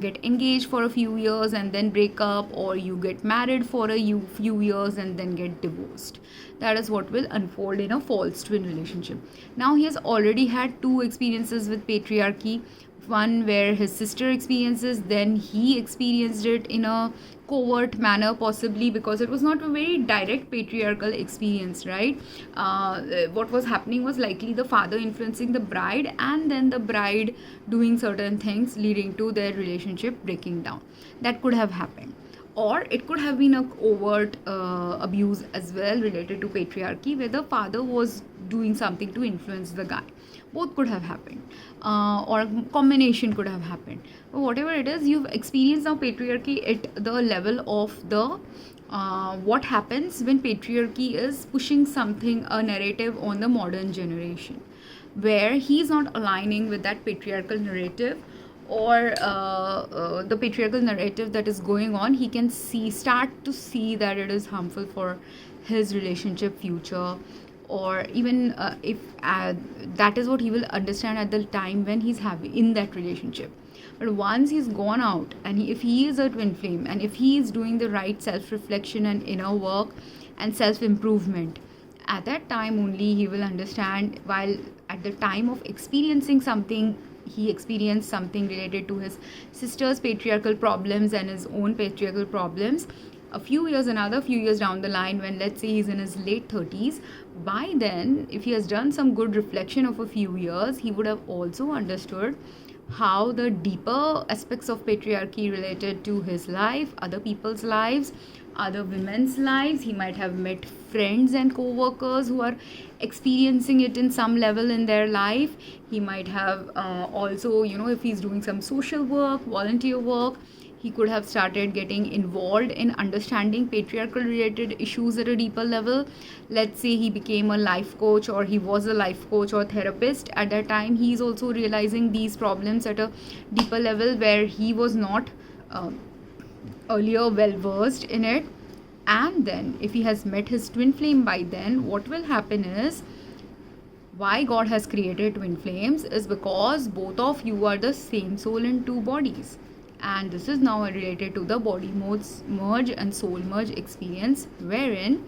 get engaged for a few years and then break up, or you get married for a few years and then get divorced. That is what will unfold in a false twin relationship. Now he has already had two experiences with patriarchy. One where his sister experiences, then he experienced it in a covert manner, possibly because it was not a very direct patriarchal experience, right? What was happening was likely the father influencing the bride, and then the bride doing certain things leading to their relationship breaking down. That could have happened. Or it could have been a overt abuse as well related to patriarchy, where the father was doing something to influence the guy. Both could have happened, or a combination could have happened. But whatever it is, you've experienced now patriarchy at the level of the what happens when patriarchy is pushing something, a narrative on the modern generation, where he's not aligning with that patriarchal narrative, or the patriarchal narrative that is going on. He can start to see that it is harmful for his relationship future, or even if that is what he will understand at the time when he's having in that relationship. But once he's gone out, and if he is a twin flame, and if he is doing the right self-reflection and inner work and self-improvement, at that time only he will understand. While at the time of experiencing something, he experienced something related to his sister's patriarchal problems and his own patriarchal problems. Another few years down the line, when let's say he's in his late 30s, by then, if he has done some good reflection of a few years, he would have also understood how the deeper aspects of patriarchy related to his life, other people's lives, other women's lives. He might have met friends and co-workers who are experiencing it in some level in their life. He might have also, if he's doing some social work, volunteer work, he could have started getting involved in understanding patriarchal related issues at a deeper level. Let's say he became a life coach, or he was a life coach or therapist. At that time, he's also realizing these problems at a deeper level, where he was not earlier well versed in it. And then if he has met his twin flame by then, what will happen is why God has created twin flames is because both of you are the same soul in two bodies. And this is now related to the body modes merge and soul merge experience, wherein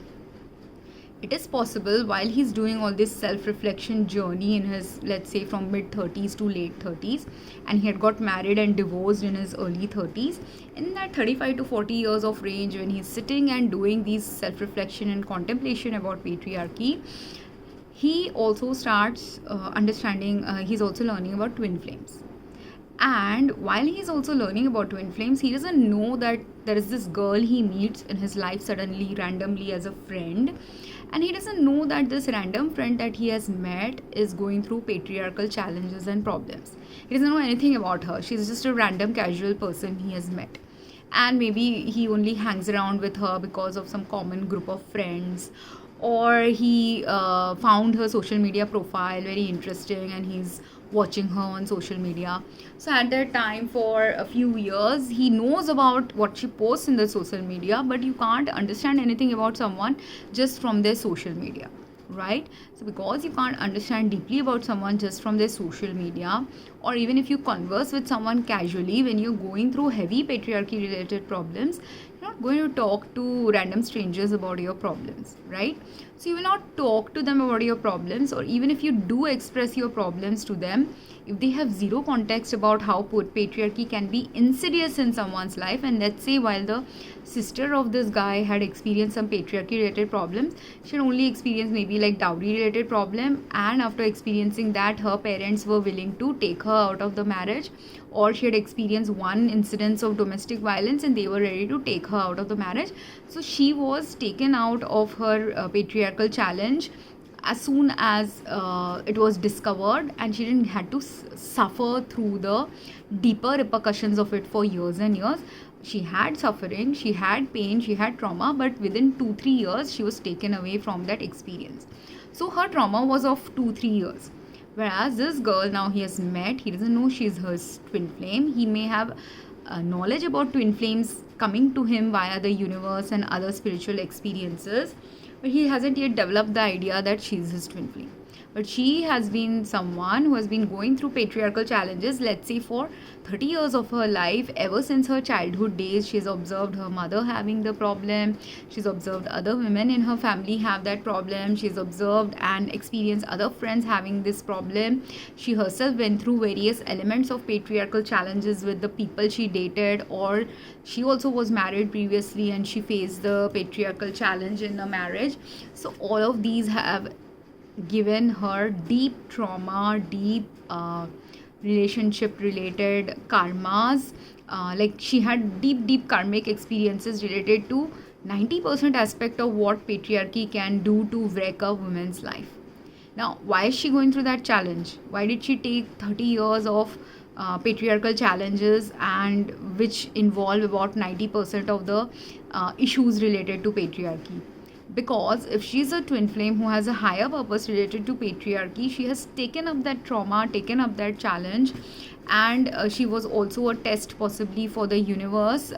it is possible while he's doing all this self-reflection journey in his, let's say, from mid 30s to late 30s, and he had got married and divorced in his early 30s, in that 35 to 40 years of range, when he's sitting and doing these self-reflection and contemplation about patriarchy, he also starts understanding, he's also learning about twin flames. And while he's also learning about twin flames, he doesn't know that there is this girl he meets in his life suddenly, randomly, as a friend. And he doesn't know that this random friend that he has met is going through patriarchal challenges and problems. He doesn't know anything about her. She's just a random casual person he has met. And maybe he only hangs around with her because of some common group of friends, or he found her social media profile very interesting and he's watching her on social media. So at that time, for a few years, he knows about what she posts in the social media, but you can't understand anything about someone just from their social media, right? So because you can't understand deeply about someone just from their social media, or even if you converse with someone casually, when you're going through heavy patriarchy related problems, you're not going to talk to random strangers about your problems, right? So you will not talk to them about your problems, or even if you do express your problems to them, if they have zero context about how patriarchy can be insidious in someone's life, and let's say while the sister of this guy had experienced some patriarchy related problems, she had only experienced maybe like dowry related problem, and after experiencing that, her parents were willing to take her out of the marriage, or she had experienced one incidence of domestic violence and they were ready to take her out of the marriage. So she was taken out of her patriarchal challenge as soon as it was discovered, and she didn't had to suffer through the deeper repercussions of it for years and years. She had suffering, she had pain, she had trauma, but within 2-3 years she was taken away from that experience. So her trauma was of 2-3 years. Whereas this girl now he has met, he doesn't know she's her twin flame. He may have knowledge about twin flames coming to him via the universe and other spiritual experiences, but he hasn't yet developed the idea that she's his twin flame. But she has been someone who has been going through patriarchal challenges, let's say for 30 years of her life. Ever since her childhood days, she's observed her mother having the problem. She's observed other women in her family have that problem. She's observed and experienced other friends having this problem. She herself went through various elements of patriarchal challenges with the people she dated, or she also was married previously and she faced the patriarchal challenge in a marriage. So all of these have given her deep trauma, deep relationship related karmas. Like she had deep karmic experiences related to 90% aspect of what patriarchy can do to wreck a woman's life. Now, why is she going through that challenge? Why did she take 30 years of patriarchal challenges, and which involve about 90% of the issues related to patriarchy? Because if she's a twin flame who has a higher purpose related to patriarchy, she has taken up that trauma, taken up that challenge, and she was also a test possibly for the universe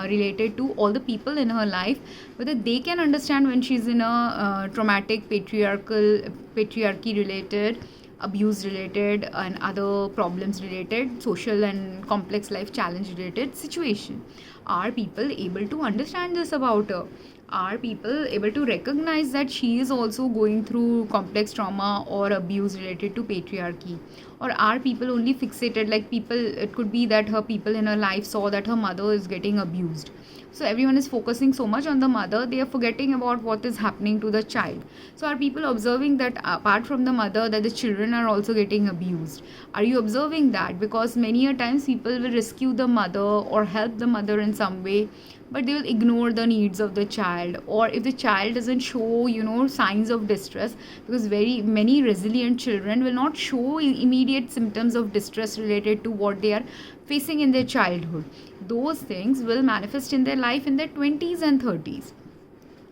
related to all the people in her life, whether they can understand when she's in a traumatic patriarchy related, abuse related, and other problems related, social and complex life challenge related situation. Are people able to understand this about her? Are people able to recognize that she is also going through complex trauma or abuse related to patriarchy? Or are people only fixated, like people, it could be that her people in her life saw that her mother is getting abused, so everyone is focusing so much on the mother, they are forgetting about what is happening to the child. So are people observing that apart from the mother, that the children are also getting abused? Are you observing that? Because many a times people will rescue the mother or help the mother in some way, but they will ignore the needs of the child. Or if the child doesn't show signs of distress, because very many resilient children will not show immediate symptoms of distress related to what they are facing in their childhood, those things will manifest in their life in their 20s and 30s.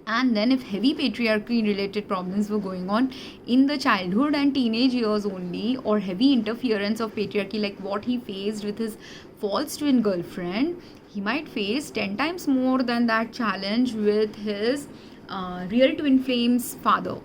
And then if heavy patriarchy related problems were going on in the childhood and teenage years only, or heavy interference of patriarchy like what he faced with his false twin girlfriend, he might face 10 times more than that challenge with his real twin flame's father.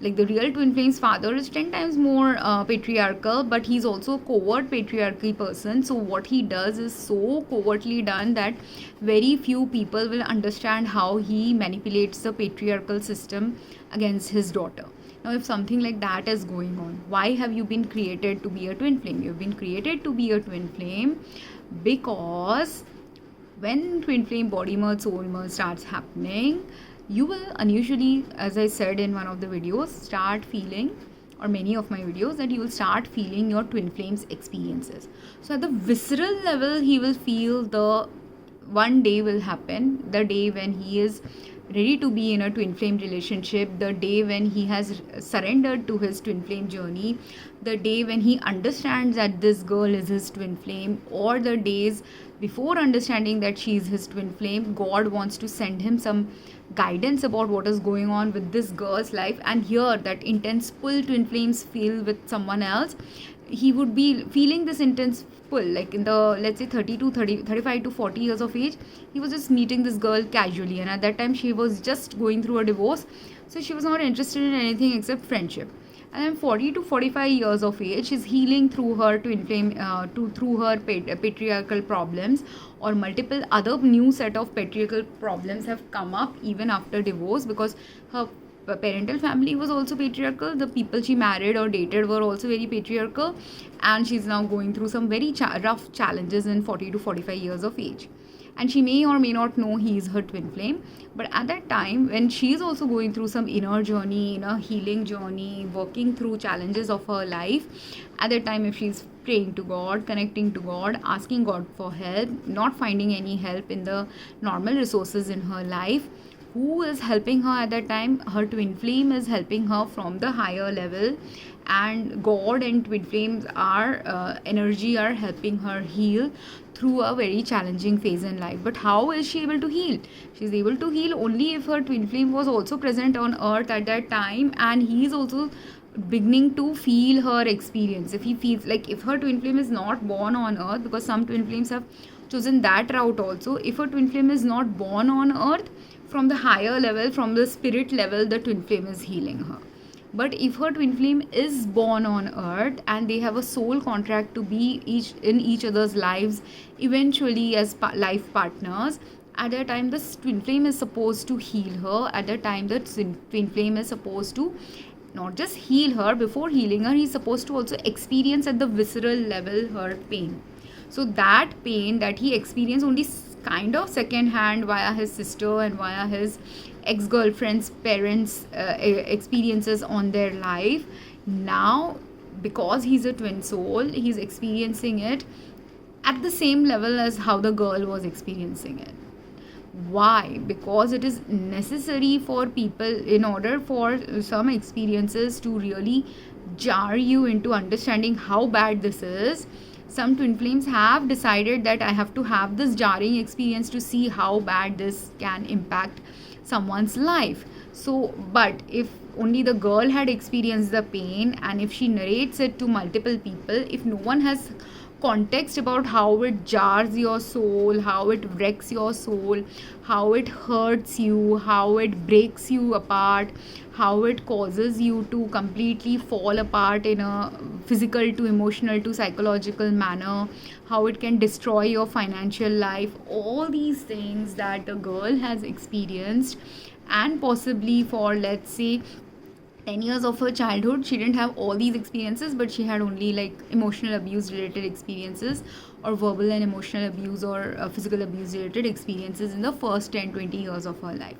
like the real twin flame's father is 10 times more patriarchal, but he's also a covert patriarchy person. So what he does is so covertly done that very few people will understand how he manipulates the patriarchal system against his daughter. Now, if something like that is going on, why have you been created to be a twin flame? You've been created to be a twin flame because when twin flame body merge, soul merge starts happening, you will unusually, as I said in one of the videos, start feeling, or many of my videos, that you will start feeling your twin flames experiences. So at the visceral level, he will feel the one day will happen, the day when he is ready to be in a twin flame relationship, the day when he has surrendered to his twin flame journey, the day when he understands that this girl is his twin flame, or the days before understanding that she is his twin flame, God wants to send him some guidance about what is going on with this girl's life. And here, that intense pull twin flames feel with someone else, he would be feeling this intense pull, like in the, let's say, 35 to 40 years of age. He was just meeting this girl casually, and at that time she was just going through a divorce, so she was not interested in anything except friendship. And then 40 to 45 years of age, she's healing through her twin flame, through her patriarchal problems, or multiple other new set of patriarchal problems have come up even after divorce, because her parental family was also patriarchal, the people she married or dated were also very patriarchal, and she's now going through some very rough challenges in 40 to 45 years of age. And she may or may not know he is her twin flame, but at that time, when she's also going through some inner journey, inner healing journey, working through challenges of her life, at that time, if she's praying to God, connecting to God, asking God for help, not finding any help in the normal resources in her life, who is helping her at that time? Her twin flame is helping her from the higher level, and God and twin flames are energy are helping her heal through a very challenging phase in life. But how is she able to heal? She's able to heal only if her twin flame was also present on earth at that time, and he is also beginning to feel her experience. If he feels like, if her twin flame is not born on earth, because some twin flames have chosen that route also, if her twin flame is not born on earth, from the higher level, from the spirit level, the twin flame is healing her. But if her twin flame is born on earth and they have a soul contract to be in each other's lives eventually as life partners, at that time the twin flame is supposed to heal her. At that time the twin flame is supposed to not just heal her, before healing her, he's supposed to also experience at the visceral level her pain. So that pain that he experienced only kind of second hand via his sister and via his ex-girlfriend's parents' experiences on their life, now because he's a twin soul, he's experiencing it at the same level as how the girl was experiencing it. Why? Because it is necessary for people, in order for some experiences to really jar you into understanding how bad this is. Some twin flames have decided that I have to have this jarring experience to see how bad this can impact someone's life. So, but if only the girl had experienced the pain, and if she narrates it to multiple people, if no one has context about how it jars your soul, how it wrecks your soul, how it hurts you, how it breaks you apart, how it causes you to completely fall apart in a physical to emotional to psychological manner, how it can destroy your financial life, all these things that the girl has experienced, and possibly for, let's say, 10 years of her childhood, she didn't have all these experiences, but she had only like emotional abuse related experiences, or verbal and emotional abuse, or physical abuse related experiences in the first 10-20 years of her life.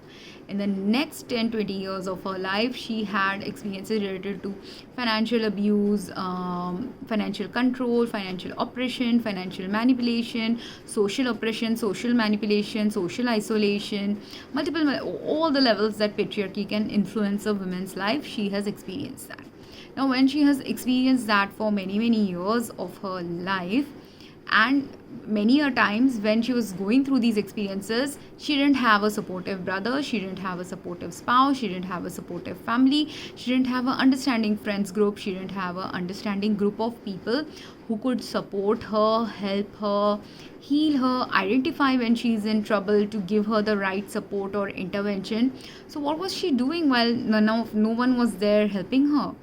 In the next 10-20 years of her life, she had experiences related to financial abuse, financial control, financial oppression, financial manipulation, social oppression, social manipulation, social isolation, all the levels that patriarchy can influence a woman's life. She has experienced that. Now, when she has experienced that for many years of her life, And many a times when she was going through these experiences, she didn't have a supportive brother, she didn't have a supportive spouse, she didn't have a supportive family, she didn't have an understanding friends group, she didn't have an understanding group of people who could support her, help her, heal her, identify when she's in trouble, to give her the right support or intervention. So what was she doing while no one was there helping her?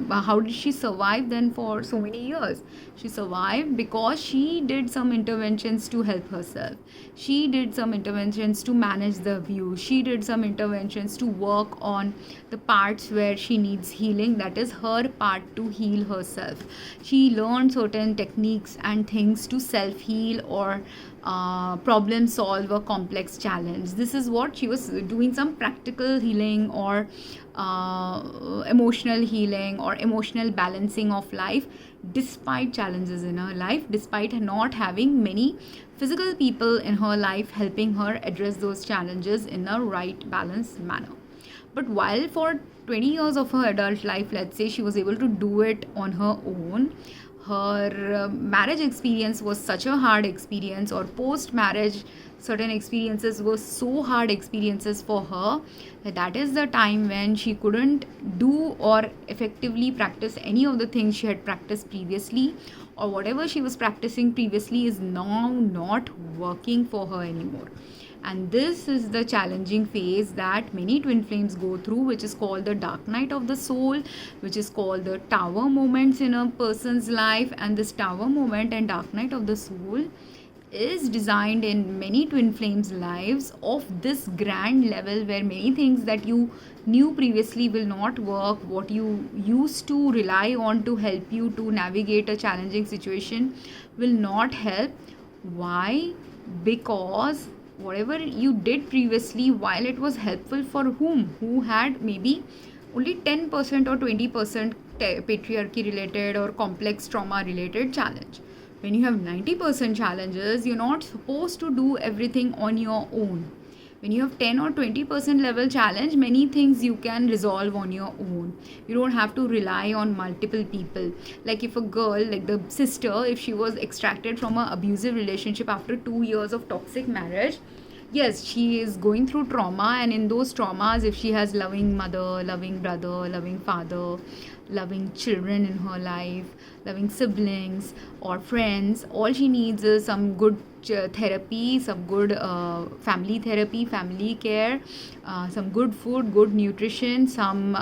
How did she survive then for so many years? She survived because she did some interventions to help herself, she did some interventions to manage the view, she did some interventions to work on the parts where she needs healing, that is her part to heal herself. She learned certain techniques and things to self heal or problem solve a complex challenge. This is what she was doing, some practical healing or emotional healing or emotional balancing of life, despite challenges in her life, despite not having many physical people in her life helping her address those challenges in a right balanced manner. But while for 20 years of her adult life, let's say, she was able to do it on her own, her marriage experience was such a hard experience, or post marriage certain experiences were so hard experiences for her, that is the time when she couldn't do or effectively practice any of the things she had practiced previously, or whatever she was practicing previously is now not working for her anymore. And this is the challenging phase that many twin flames go through, which is called the dark night of the soul, which is called the tower moments in a person's life. And this tower moment and dark night of the soul is designed in many twin flames lives of this grand level, where many things that you knew previously will not work, what you used to rely on to help you to navigate a challenging situation will not help. Why? Because whatever you did previously, while it was helpful for who had maybe only 10% or 20% patriarchy related or complex trauma related challenge, when you have 90% challenges, you're not supposed to do everything on your own. When you have 10 or 20% level challenge, many things you can resolve on your own. You don't have to rely on multiple people. Like if a girl, like the sister, if she was extracted from an abusive relationship after 2 years of toxic marriage, yes, she is going through trauma, and in those traumas, if she has loving mother, loving brother, loving father, loving children in her life, loving siblings or friends, all she needs is some good therapy, some good family therapy, family care, some good food, good nutrition, some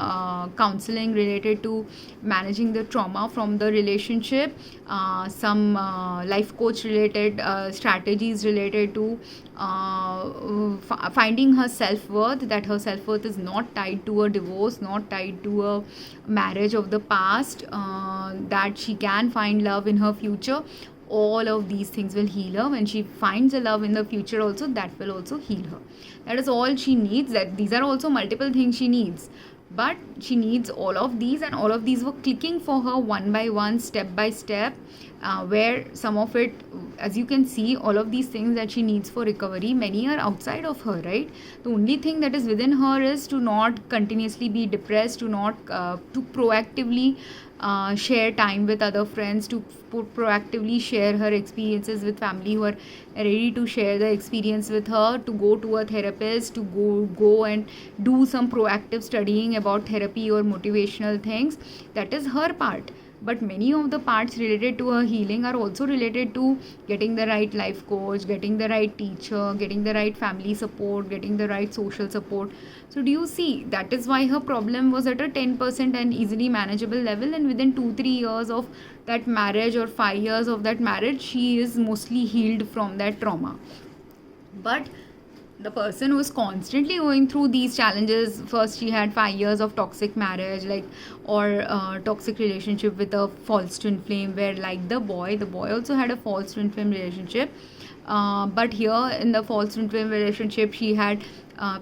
counseling related to managing the trauma from the relationship, some life coach related strategies related to finding her self-worth, that her self-worth is not tied to a divorce, not tied to a marriage of the past, that she can find love in her future. All of these things will heal her. When she finds a love in the future also, that will also heal her. That is all she needs. That these are also multiple things she needs, but she needs all of these, and all of these were clicking for her one by one, step by step, where some of it, as you can see, all of these things that she needs for recovery, many are outside of her, right? The only thing that is within her is to not continuously be depressed, to not to proactively share time with other friends, to proactively share her experiences with family who are ready to share the experience with her, to go to a therapist, to go and do some proactive studying about therapy or motivational things. That is her part. But many of the parts related to her healing are also related to getting the right life coach, getting the right teacher, getting the right family support, getting the right social support. So do you see, that is why her problem was at a 10% and easily manageable level, and within 2-3 years of that marriage or 5 years of that marriage, she is mostly healed from that trauma. But the person who is constantly going through these challenges, first she had 5 years of toxic marriage, like, or toxic relationship with a false twin flame, where like the boy also had a false twin flame relationship, but here in the false twin flame relationship, she had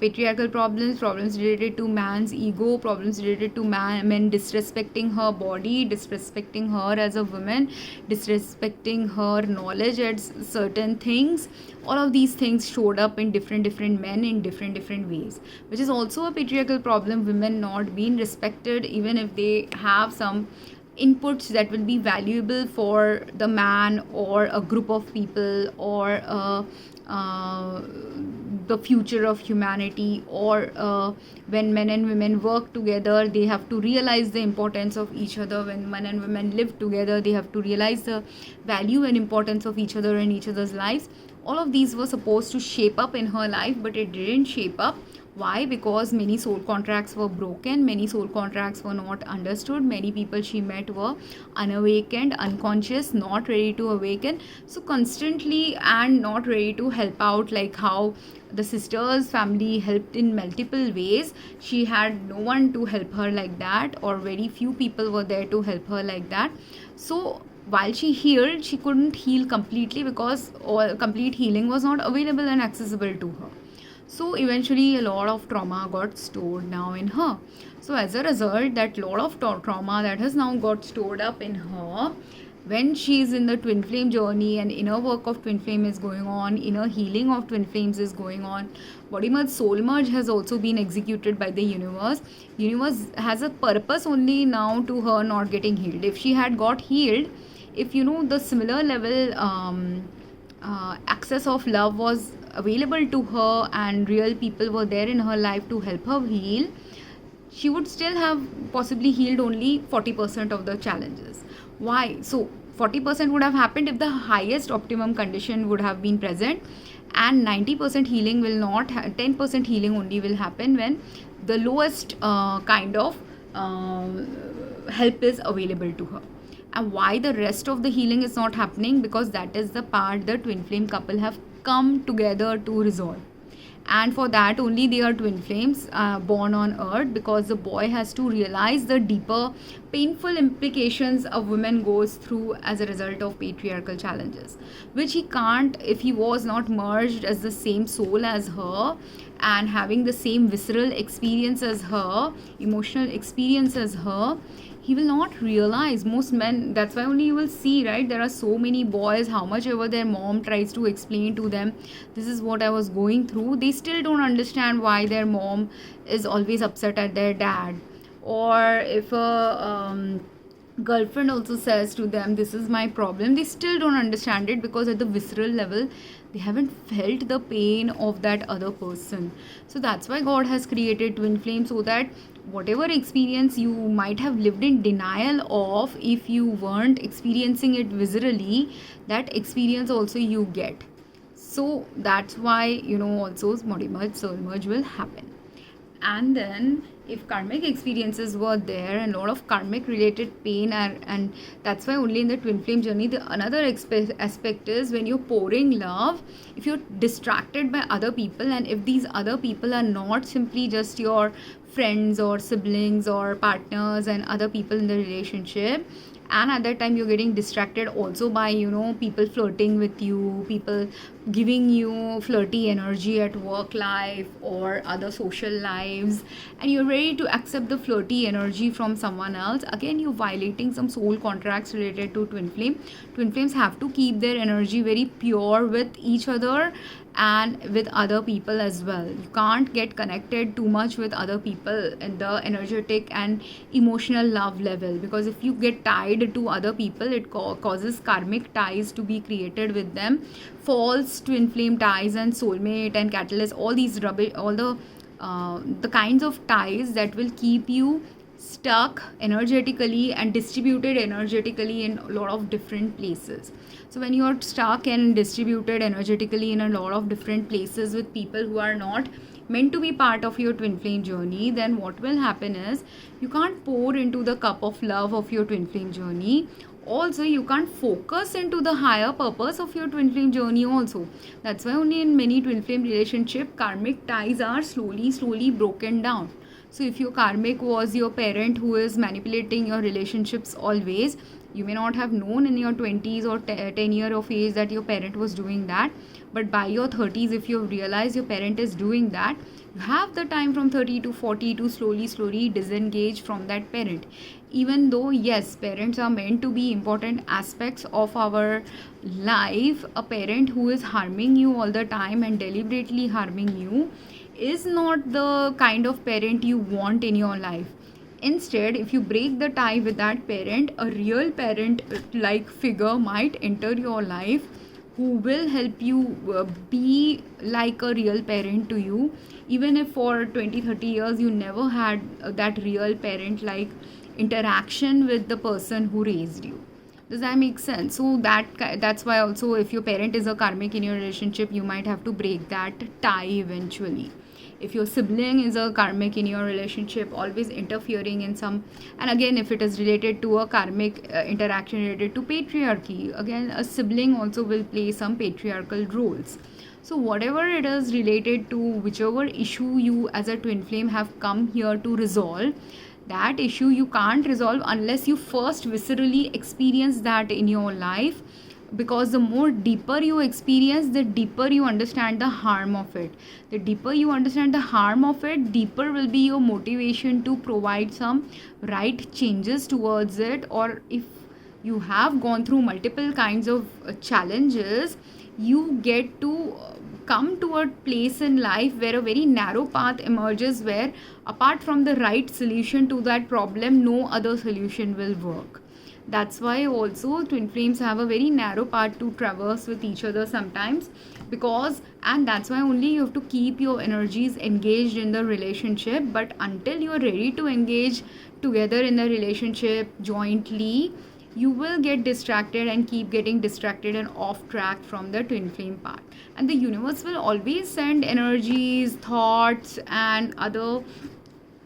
patriarchal problems related to man's ego, problems related to men disrespecting her body, disrespecting her as a woman, disrespecting her knowledge at certain things. All of these things showed up in different men in different ways, which is also a patriarchal problem, women not being respected even if they have some inputs that will be valuable for the man or a group of people or uh, the future of humanity, or when men and women work together, they have to realize the importance of each other. When men and women live together, they have to realize the value and importance of each other in each other's lives. All of these were supposed to shape up in her life, but it didn't shape up. Why? Because many soul contracts were broken, many soul contracts were not understood, many people she met were unawakened, unconscious, not ready to awaken, so constantly and not ready to help out, like how the sister's family helped in multiple ways. She had no one to help her like that, or very few people were there to help her like that. So while she healed, she couldn't heal completely because all complete healing was not available and accessible to her. So eventually a lot of trauma got stored now in her. So as a result, that lot of trauma that has now got stored up in her, when she is in the twin flame journey and inner work of twin flame is going on, inner healing of twin flames is going on, body merge soul merge has also been executed by the universe. Universe has a purpose only now to her not getting healed. If she had got healed, if the similar level access of love was available to her and real people were there in her life to help her heal, she would still have possibly healed only 40% of the challenges. Why? So 40% would have happened if the highest optimum condition would have been present, and 90% healing will not 10% healing only will happen when the lowest kind of help is available to her. And why the rest of the healing is not happening? Because that is the part the twin flame couple have come together to resolve, and for that only they are twin flames born on earth, because the boy has to realize the deeper painful implications a woman goes through as a result of patriarchal challenges, which he can't if he was not merged as the same soul as her and having the same visceral experience as her, emotional experience as her. He will not realize. Most men, that's why only you will see, right, there are so many boys, how much ever their mom tries to explain to them, this is what I was going through, they still don't understand why their mom is always upset at their dad. Or if a girlfriend also says to them, this is my problem, they still don't understand it, because at the visceral level they haven't felt the pain of that other person. So that's why God has created twin flame, so that whatever experience you might have lived in denial of, if you weren't experiencing it viscerally, that experience also you get. So that's why also body merge soul merge will happen. And then if karmic experiences were there and a lot of karmic related pain and that's why only in the twin flame journey, the another aspect is when you're pouring love, if you're distracted by other people, and if these other people are not simply just your friends or siblings or partners and other people in the relationship, and at that time you're getting distracted also by people flirting with you, people giving you flirty energy at work life or other social lives, and you're ready to accept the flirty energy from someone else, again you're violating some soul contracts related to twin flame. Twin flames have to keep their energy very pure with each other and with other people as well. You can't get connected too much with other people in the energetic and emotional love level, because if you get tied to other people, it causes karmic ties to be created with them, false twin flame ties and soulmate and catalyst, all these rubbish, all the kinds of ties that will keep you stuck energetically and distributed energetically in a lot of different places. So when you are stuck and distributed energetically in a lot of different places with people who are not meant to be part of your twin flame journey, then what will happen is you can't pour into the cup of love of your twin flame journey. Also you can't focus into the higher purpose of your twin flame journey also. That's why only in many twin flame relationship karmic ties are slowly broken down. So if your karmic was your parent who is manipulating your relationships always, you may not have known in your 20s or 10 year of age that your parent was doing that, but by your 30s if you realize your parent is doing that, you have the time from 30 to 40 to slowly disengage from that parent. Even though yes, parents are meant to be important aspects of our life, a parent who is harming you all the time and deliberately harming you is not the kind of parent you want in your life. Instead, if you break the tie with that parent, a real parent like figure might enter your life who will help you be like a real parent to you, even if for 20-30 years you never had that real parent like interaction with the person who raised you. Does that make sense? So that's why also, if your parent is a karmic in your relationship, you might have to break that tie eventually. If your sibling is a karmic in your relationship, always interfering in some, and again, if it is related to a karmic interaction related to patriarchy, again a sibling also will play some patriarchal roles. So whatever it is related to, whichever issue you as a twin flame have come here to resolve, that issue you can't resolve unless you first viscerally experience that in your life, because the more deeper you experience, the deeper you understand the harm of it. The deeper you understand the harm of it, deeper will be your motivation to provide some right changes towards it. Or if you have gone through multiple kinds of challenges, you get to come to a place in life where a very narrow path emerges, where apart from the right solution to that problem, no other solution will work. That's why also twin flames have a very narrow path to traverse with each other sometimes, because, and that's why only you have to keep your energies engaged in the relationship. But until you are ready to engage together in the relationship jointly, you will get distracted and keep getting distracted and off track from the twin flame part. And the universe will always send energies, thoughts, and other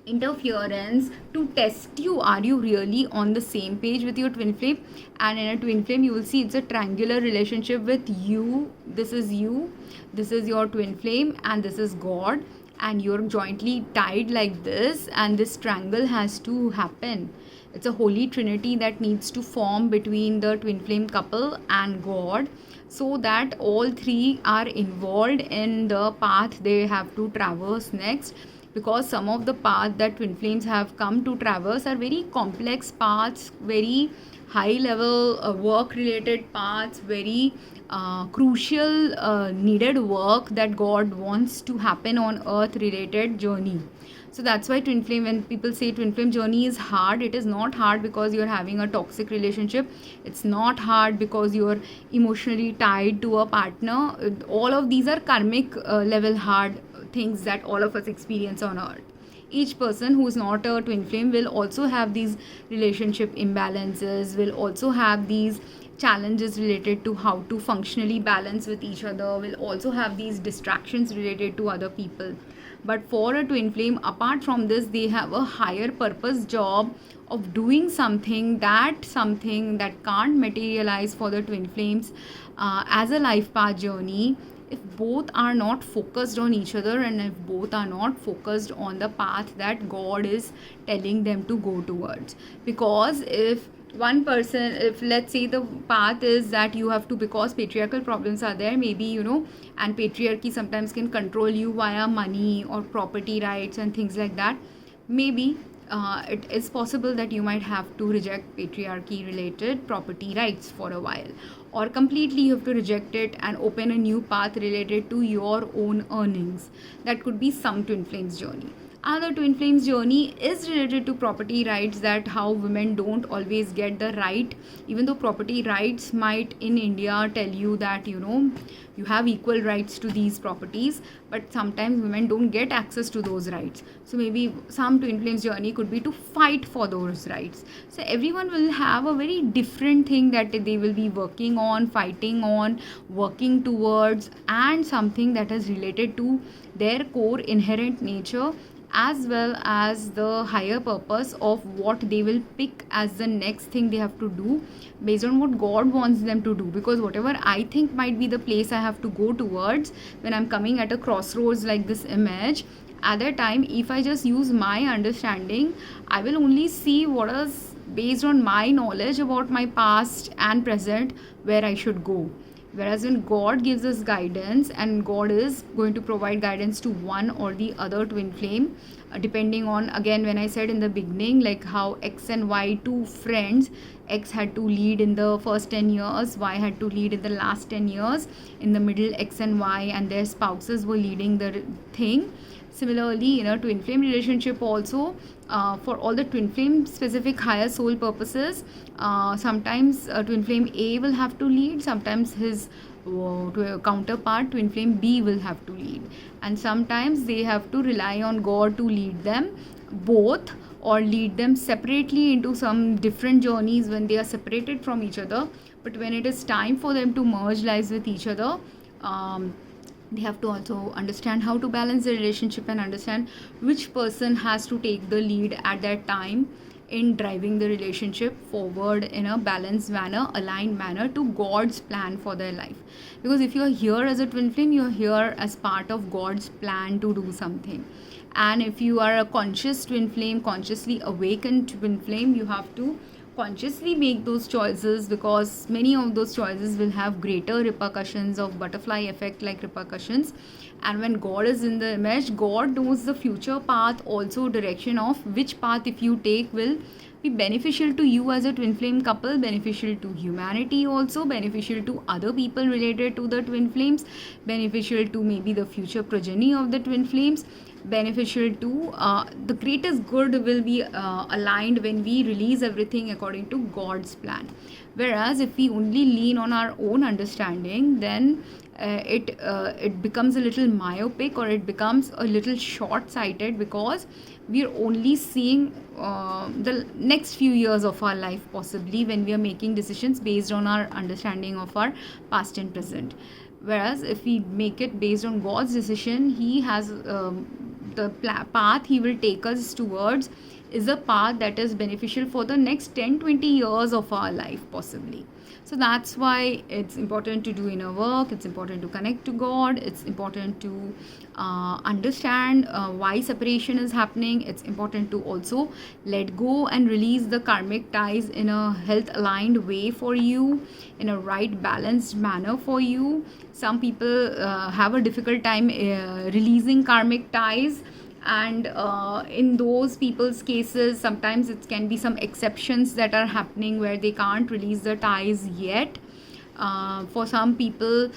interference to test you. Are you really on the same page with your twin flame? And in a twin flame, you will see it's a triangular relationship with you. This is you, this is your twin flame, and this is God, and you're jointly tied like this, and this triangle has to happen. It's a holy trinity that needs to form between the twin flame couple and God, so that all three are involved in the path they have to traverse next. Because some of the paths that twin flames have come to traverse are very complex paths, very high level work related paths, very crucial needed work that God wants to happen on earth related journey. So that's why twin flame, when people say twin flame journey is hard, it is not hard because you're having a toxic relationship. It's not hard because you're emotionally tied to a partner. All of these are karmic level hard things that all of us experience on earth. Each person who is not a twin flame will also have these relationship imbalances, will also have these challenges related to how to functionally balance with each other, will also have these distractions related to other people. But for a twin flame, apart from this, they have a higher purpose job of doing something that can't materialize for the twin flames as a life path journey, if both are not focused on each other, and if both are not focused on the path that God is telling them to go towards. Because if one person, if let's say the path is that you have to, because patriarchal problems are there, maybe, and patriarchy sometimes can control you via money or property rights and things like that, maybe it is possible that you might have to reject patriarchy related property rights for a while, or completely you have to reject it and open a new path related to your own earnings. That could be some twin flames journey. Another twin flames journey is related to property rights, that how women don't always get the right, even though property rights might in India tell you that you have equal rights to these properties, but sometimes women don't get access to those rights. So maybe some twin flames journey could be to fight for those rights. So everyone will have a very different thing that they will be working on, fighting on, working towards, and something that is related to their core inherent nature, as well as the higher purpose of what they will pick as the next thing they have to do based on what God wants them to do. Because whatever I think might be the place I have to go towards when I'm coming at a crossroads like this image, at that time, if I just use my understanding, I will only see what is based on my knowledge about my past and present where I should go. Whereas when God gives us guidance, and God is going to provide guidance to one or the other twin flame, depending on, again, when I said in the beginning, like how X and Y, two friends, X had to lead in the first 10 years, Y had to lead in the last 10 years, in the middle X and Y and their spouses were leading the thing. Similarly, in a twin flame relationship also, for all the twin flame specific higher soul purposes, sometimes twin flame A will have to lead, sometimes his counterpart twin flame B will have to lead, and sometimes they have to rely on God to lead them both, or lead them separately into some different journeys when they are separated from each other. But when it is time for them to merge lives with each other, they have to also understand how to balance the relationship and understand which person has to take the lead at that time in driving the relationship forward in a balanced manner, aligned manner to God's plan for their life. Because if you are here as a twin flame, you are here as part of God's plan to do something. And if you are a conscious twin flame, consciously awakened twin flame, you have to consciously make those choices, because many of those choices will have greater repercussions of butterfly effect like repercussions. And when God is in the image, God knows the future path, also direction of which path if you take will be beneficial to you as a twin flame couple, beneficial to humanity, also beneficial to other people related to the twin flames, beneficial to maybe the future progeny of the twin flames, beneficial to the greatest good will be aligned when we release everything according to God's plan. Whereas if we only lean on our own understanding, then it becomes a little myopic, or it becomes a little short-sighted, because we are only seeing the next few years of our life, possibly, when we are making decisions based on our understanding of our past and present. Whereas if we make it based on God's decision, He has the path He will take us towards is a path that is beneficial for the next 10-20 years of our life, possibly. So that's why it's important to do inner work, it's important to connect to God, it's important to understand why separation is happening, it's important to also let go and release the karmic ties in a health aligned way for you, in a right balanced manner for you. Some people have a difficult time releasing karmic ties, and in those people's cases, sometimes it can be some exceptions that are happening where they can't release the ties yet. For some people,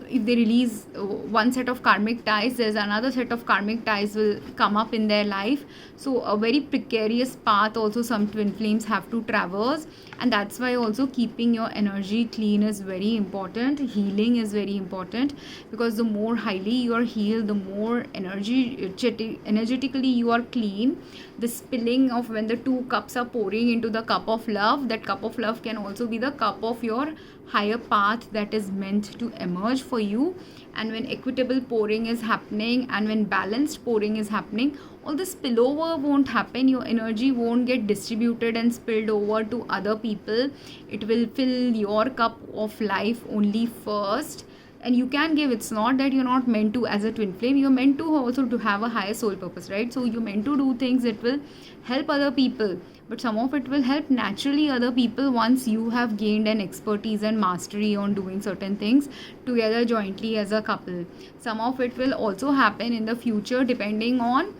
if they release one set of karmic ties, there's another set of karmic ties will come up in their life. So a very precarious path also some twin flames have to traverse, and that's why also keeping your energy clean is very important. Healing is very important, because the more highly you are healed, the more energetically you are clean. The spilling of when the two cups are pouring into the cup of love, that cup of love can also be the cup of your higher path that is meant to emerge for you. And when equitable pouring is happening, and when balanced pouring is happening, all the spillover won't happen. Your energy won't get distributed and spilled over to other people. It will fill your cup of life only first, and you can give. It's not that you're not meant to, as a twin flame, you're meant to also to have a higher soul purpose, right? So you're meant to do things that will help other people, but some of it will help naturally other people once you have gained an expertise and mastery on doing certain things together jointly as a couple. Some of it will also happen in the future, depending on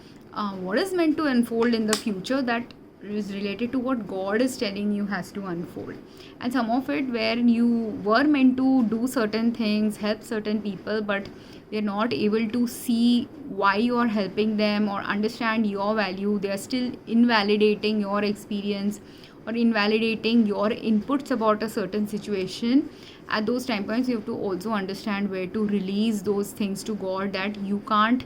what is meant to unfold in the future, that is related to what God is telling you has to unfold. And some of it where you were meant to do certain things, help certain people, but they're not able to see why you are helping them or understand your value. They are still invalidating your experience or invalidating your inputs about a certain situation. At those time points, you have to also understand where to release those things to God that you can't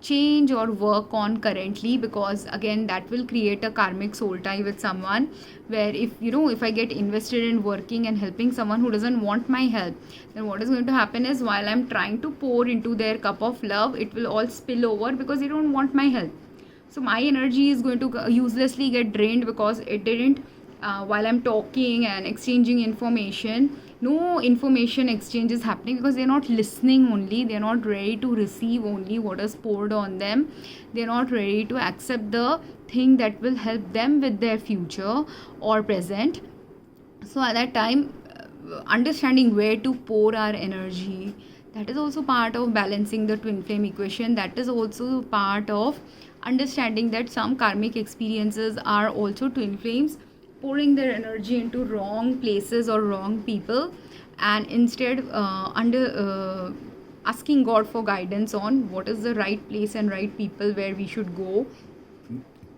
change or work on currently, because again that will create a karmic soul tie with someone, where if I get invested in working and helping someone who doesn't want my help, then what is going to happen is, while I'm trying to pour into their cup of love, it will all spill over because they don't want my help. So my energy is going to uselessly get drained, because it didn't while I'm talking and exchanging information, no information exchange is happening, because they're not listening only, they're not ready to receive only what is poured on them. They're not ready to accept the thing that will help them with their future or present. So at that time, understanding where to pour our energy, that is also part of balancing the twin flame equation. That is also part of understanding that some karmic experiences are also twin flames pouring their energy into wrong places or wrong people, and instead asking God for guidance on what is the right place and right people where we should go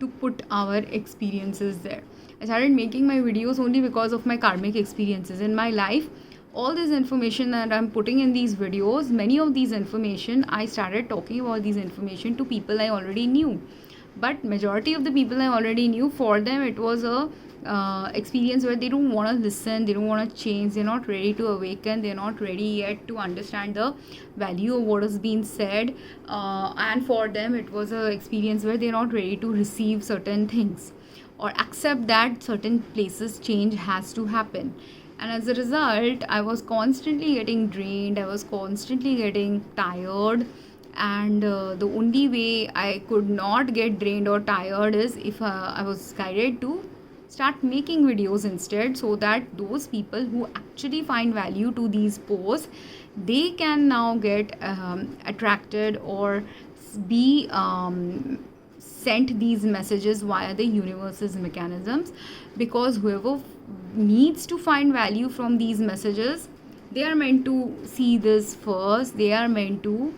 to put our experiences there. I started making my videos only because of my karmic experiences in my life. All this information that I'm putting in these videos, many of these information, I started talking about these information to people I already knew. But majority of the people I already knew, for them it was a experience where they don't want to listen, they don't want to change, they're not ready to awaken, they're not ready yet to understand the value of what is being said, and for them it was a experience where they're not ready to receive certain things or accept that certain places change has to happen. And as a result, I was constantly getting drained, I was constantly getting tired, and the only way I could not get drained or tired is if I was guided to start making videos instead, so that those people who actually find value to these posts, they can now get attracted or be sent these messages via the universe's mechanisms, because whoever needs to find value from these messages, they are meant to see this first, they are meant to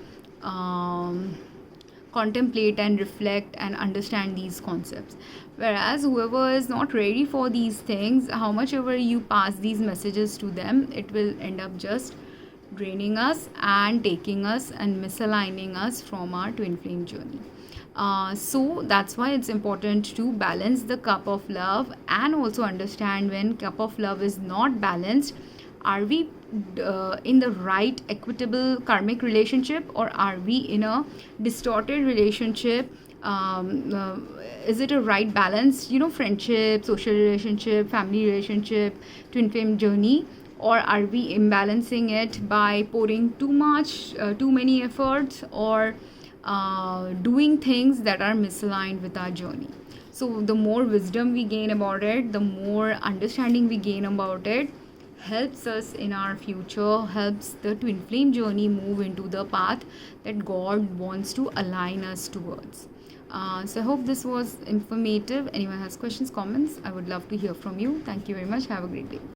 contemplate and reflect and understand these concepts. Whereas whoever is not ready for these things, how much ever you pass these messages to them, it will end up just draining us and taking us and misaligning us from our twin flame journey. So that's why it's important to balance the cup of love, and also understand when cup of love is not balanced, are we in the right equitable karmic relationship, or are we in a distorted relationship? Is it a right balance, friendship, social relationship, family relationship, twin flame journey, or are we imbalancing it by pouring too much, too many efforts, or doing things that are misaligned with our journey? So the more wisdom we gain about it, the more understanding we gain about it, helps us in our future, helps the twin flame journey move into the path that God wants to align us towards. So I hope this was informative. Anyone has questions, comments, I would love to hear from you. Thank you very much. Have a great day.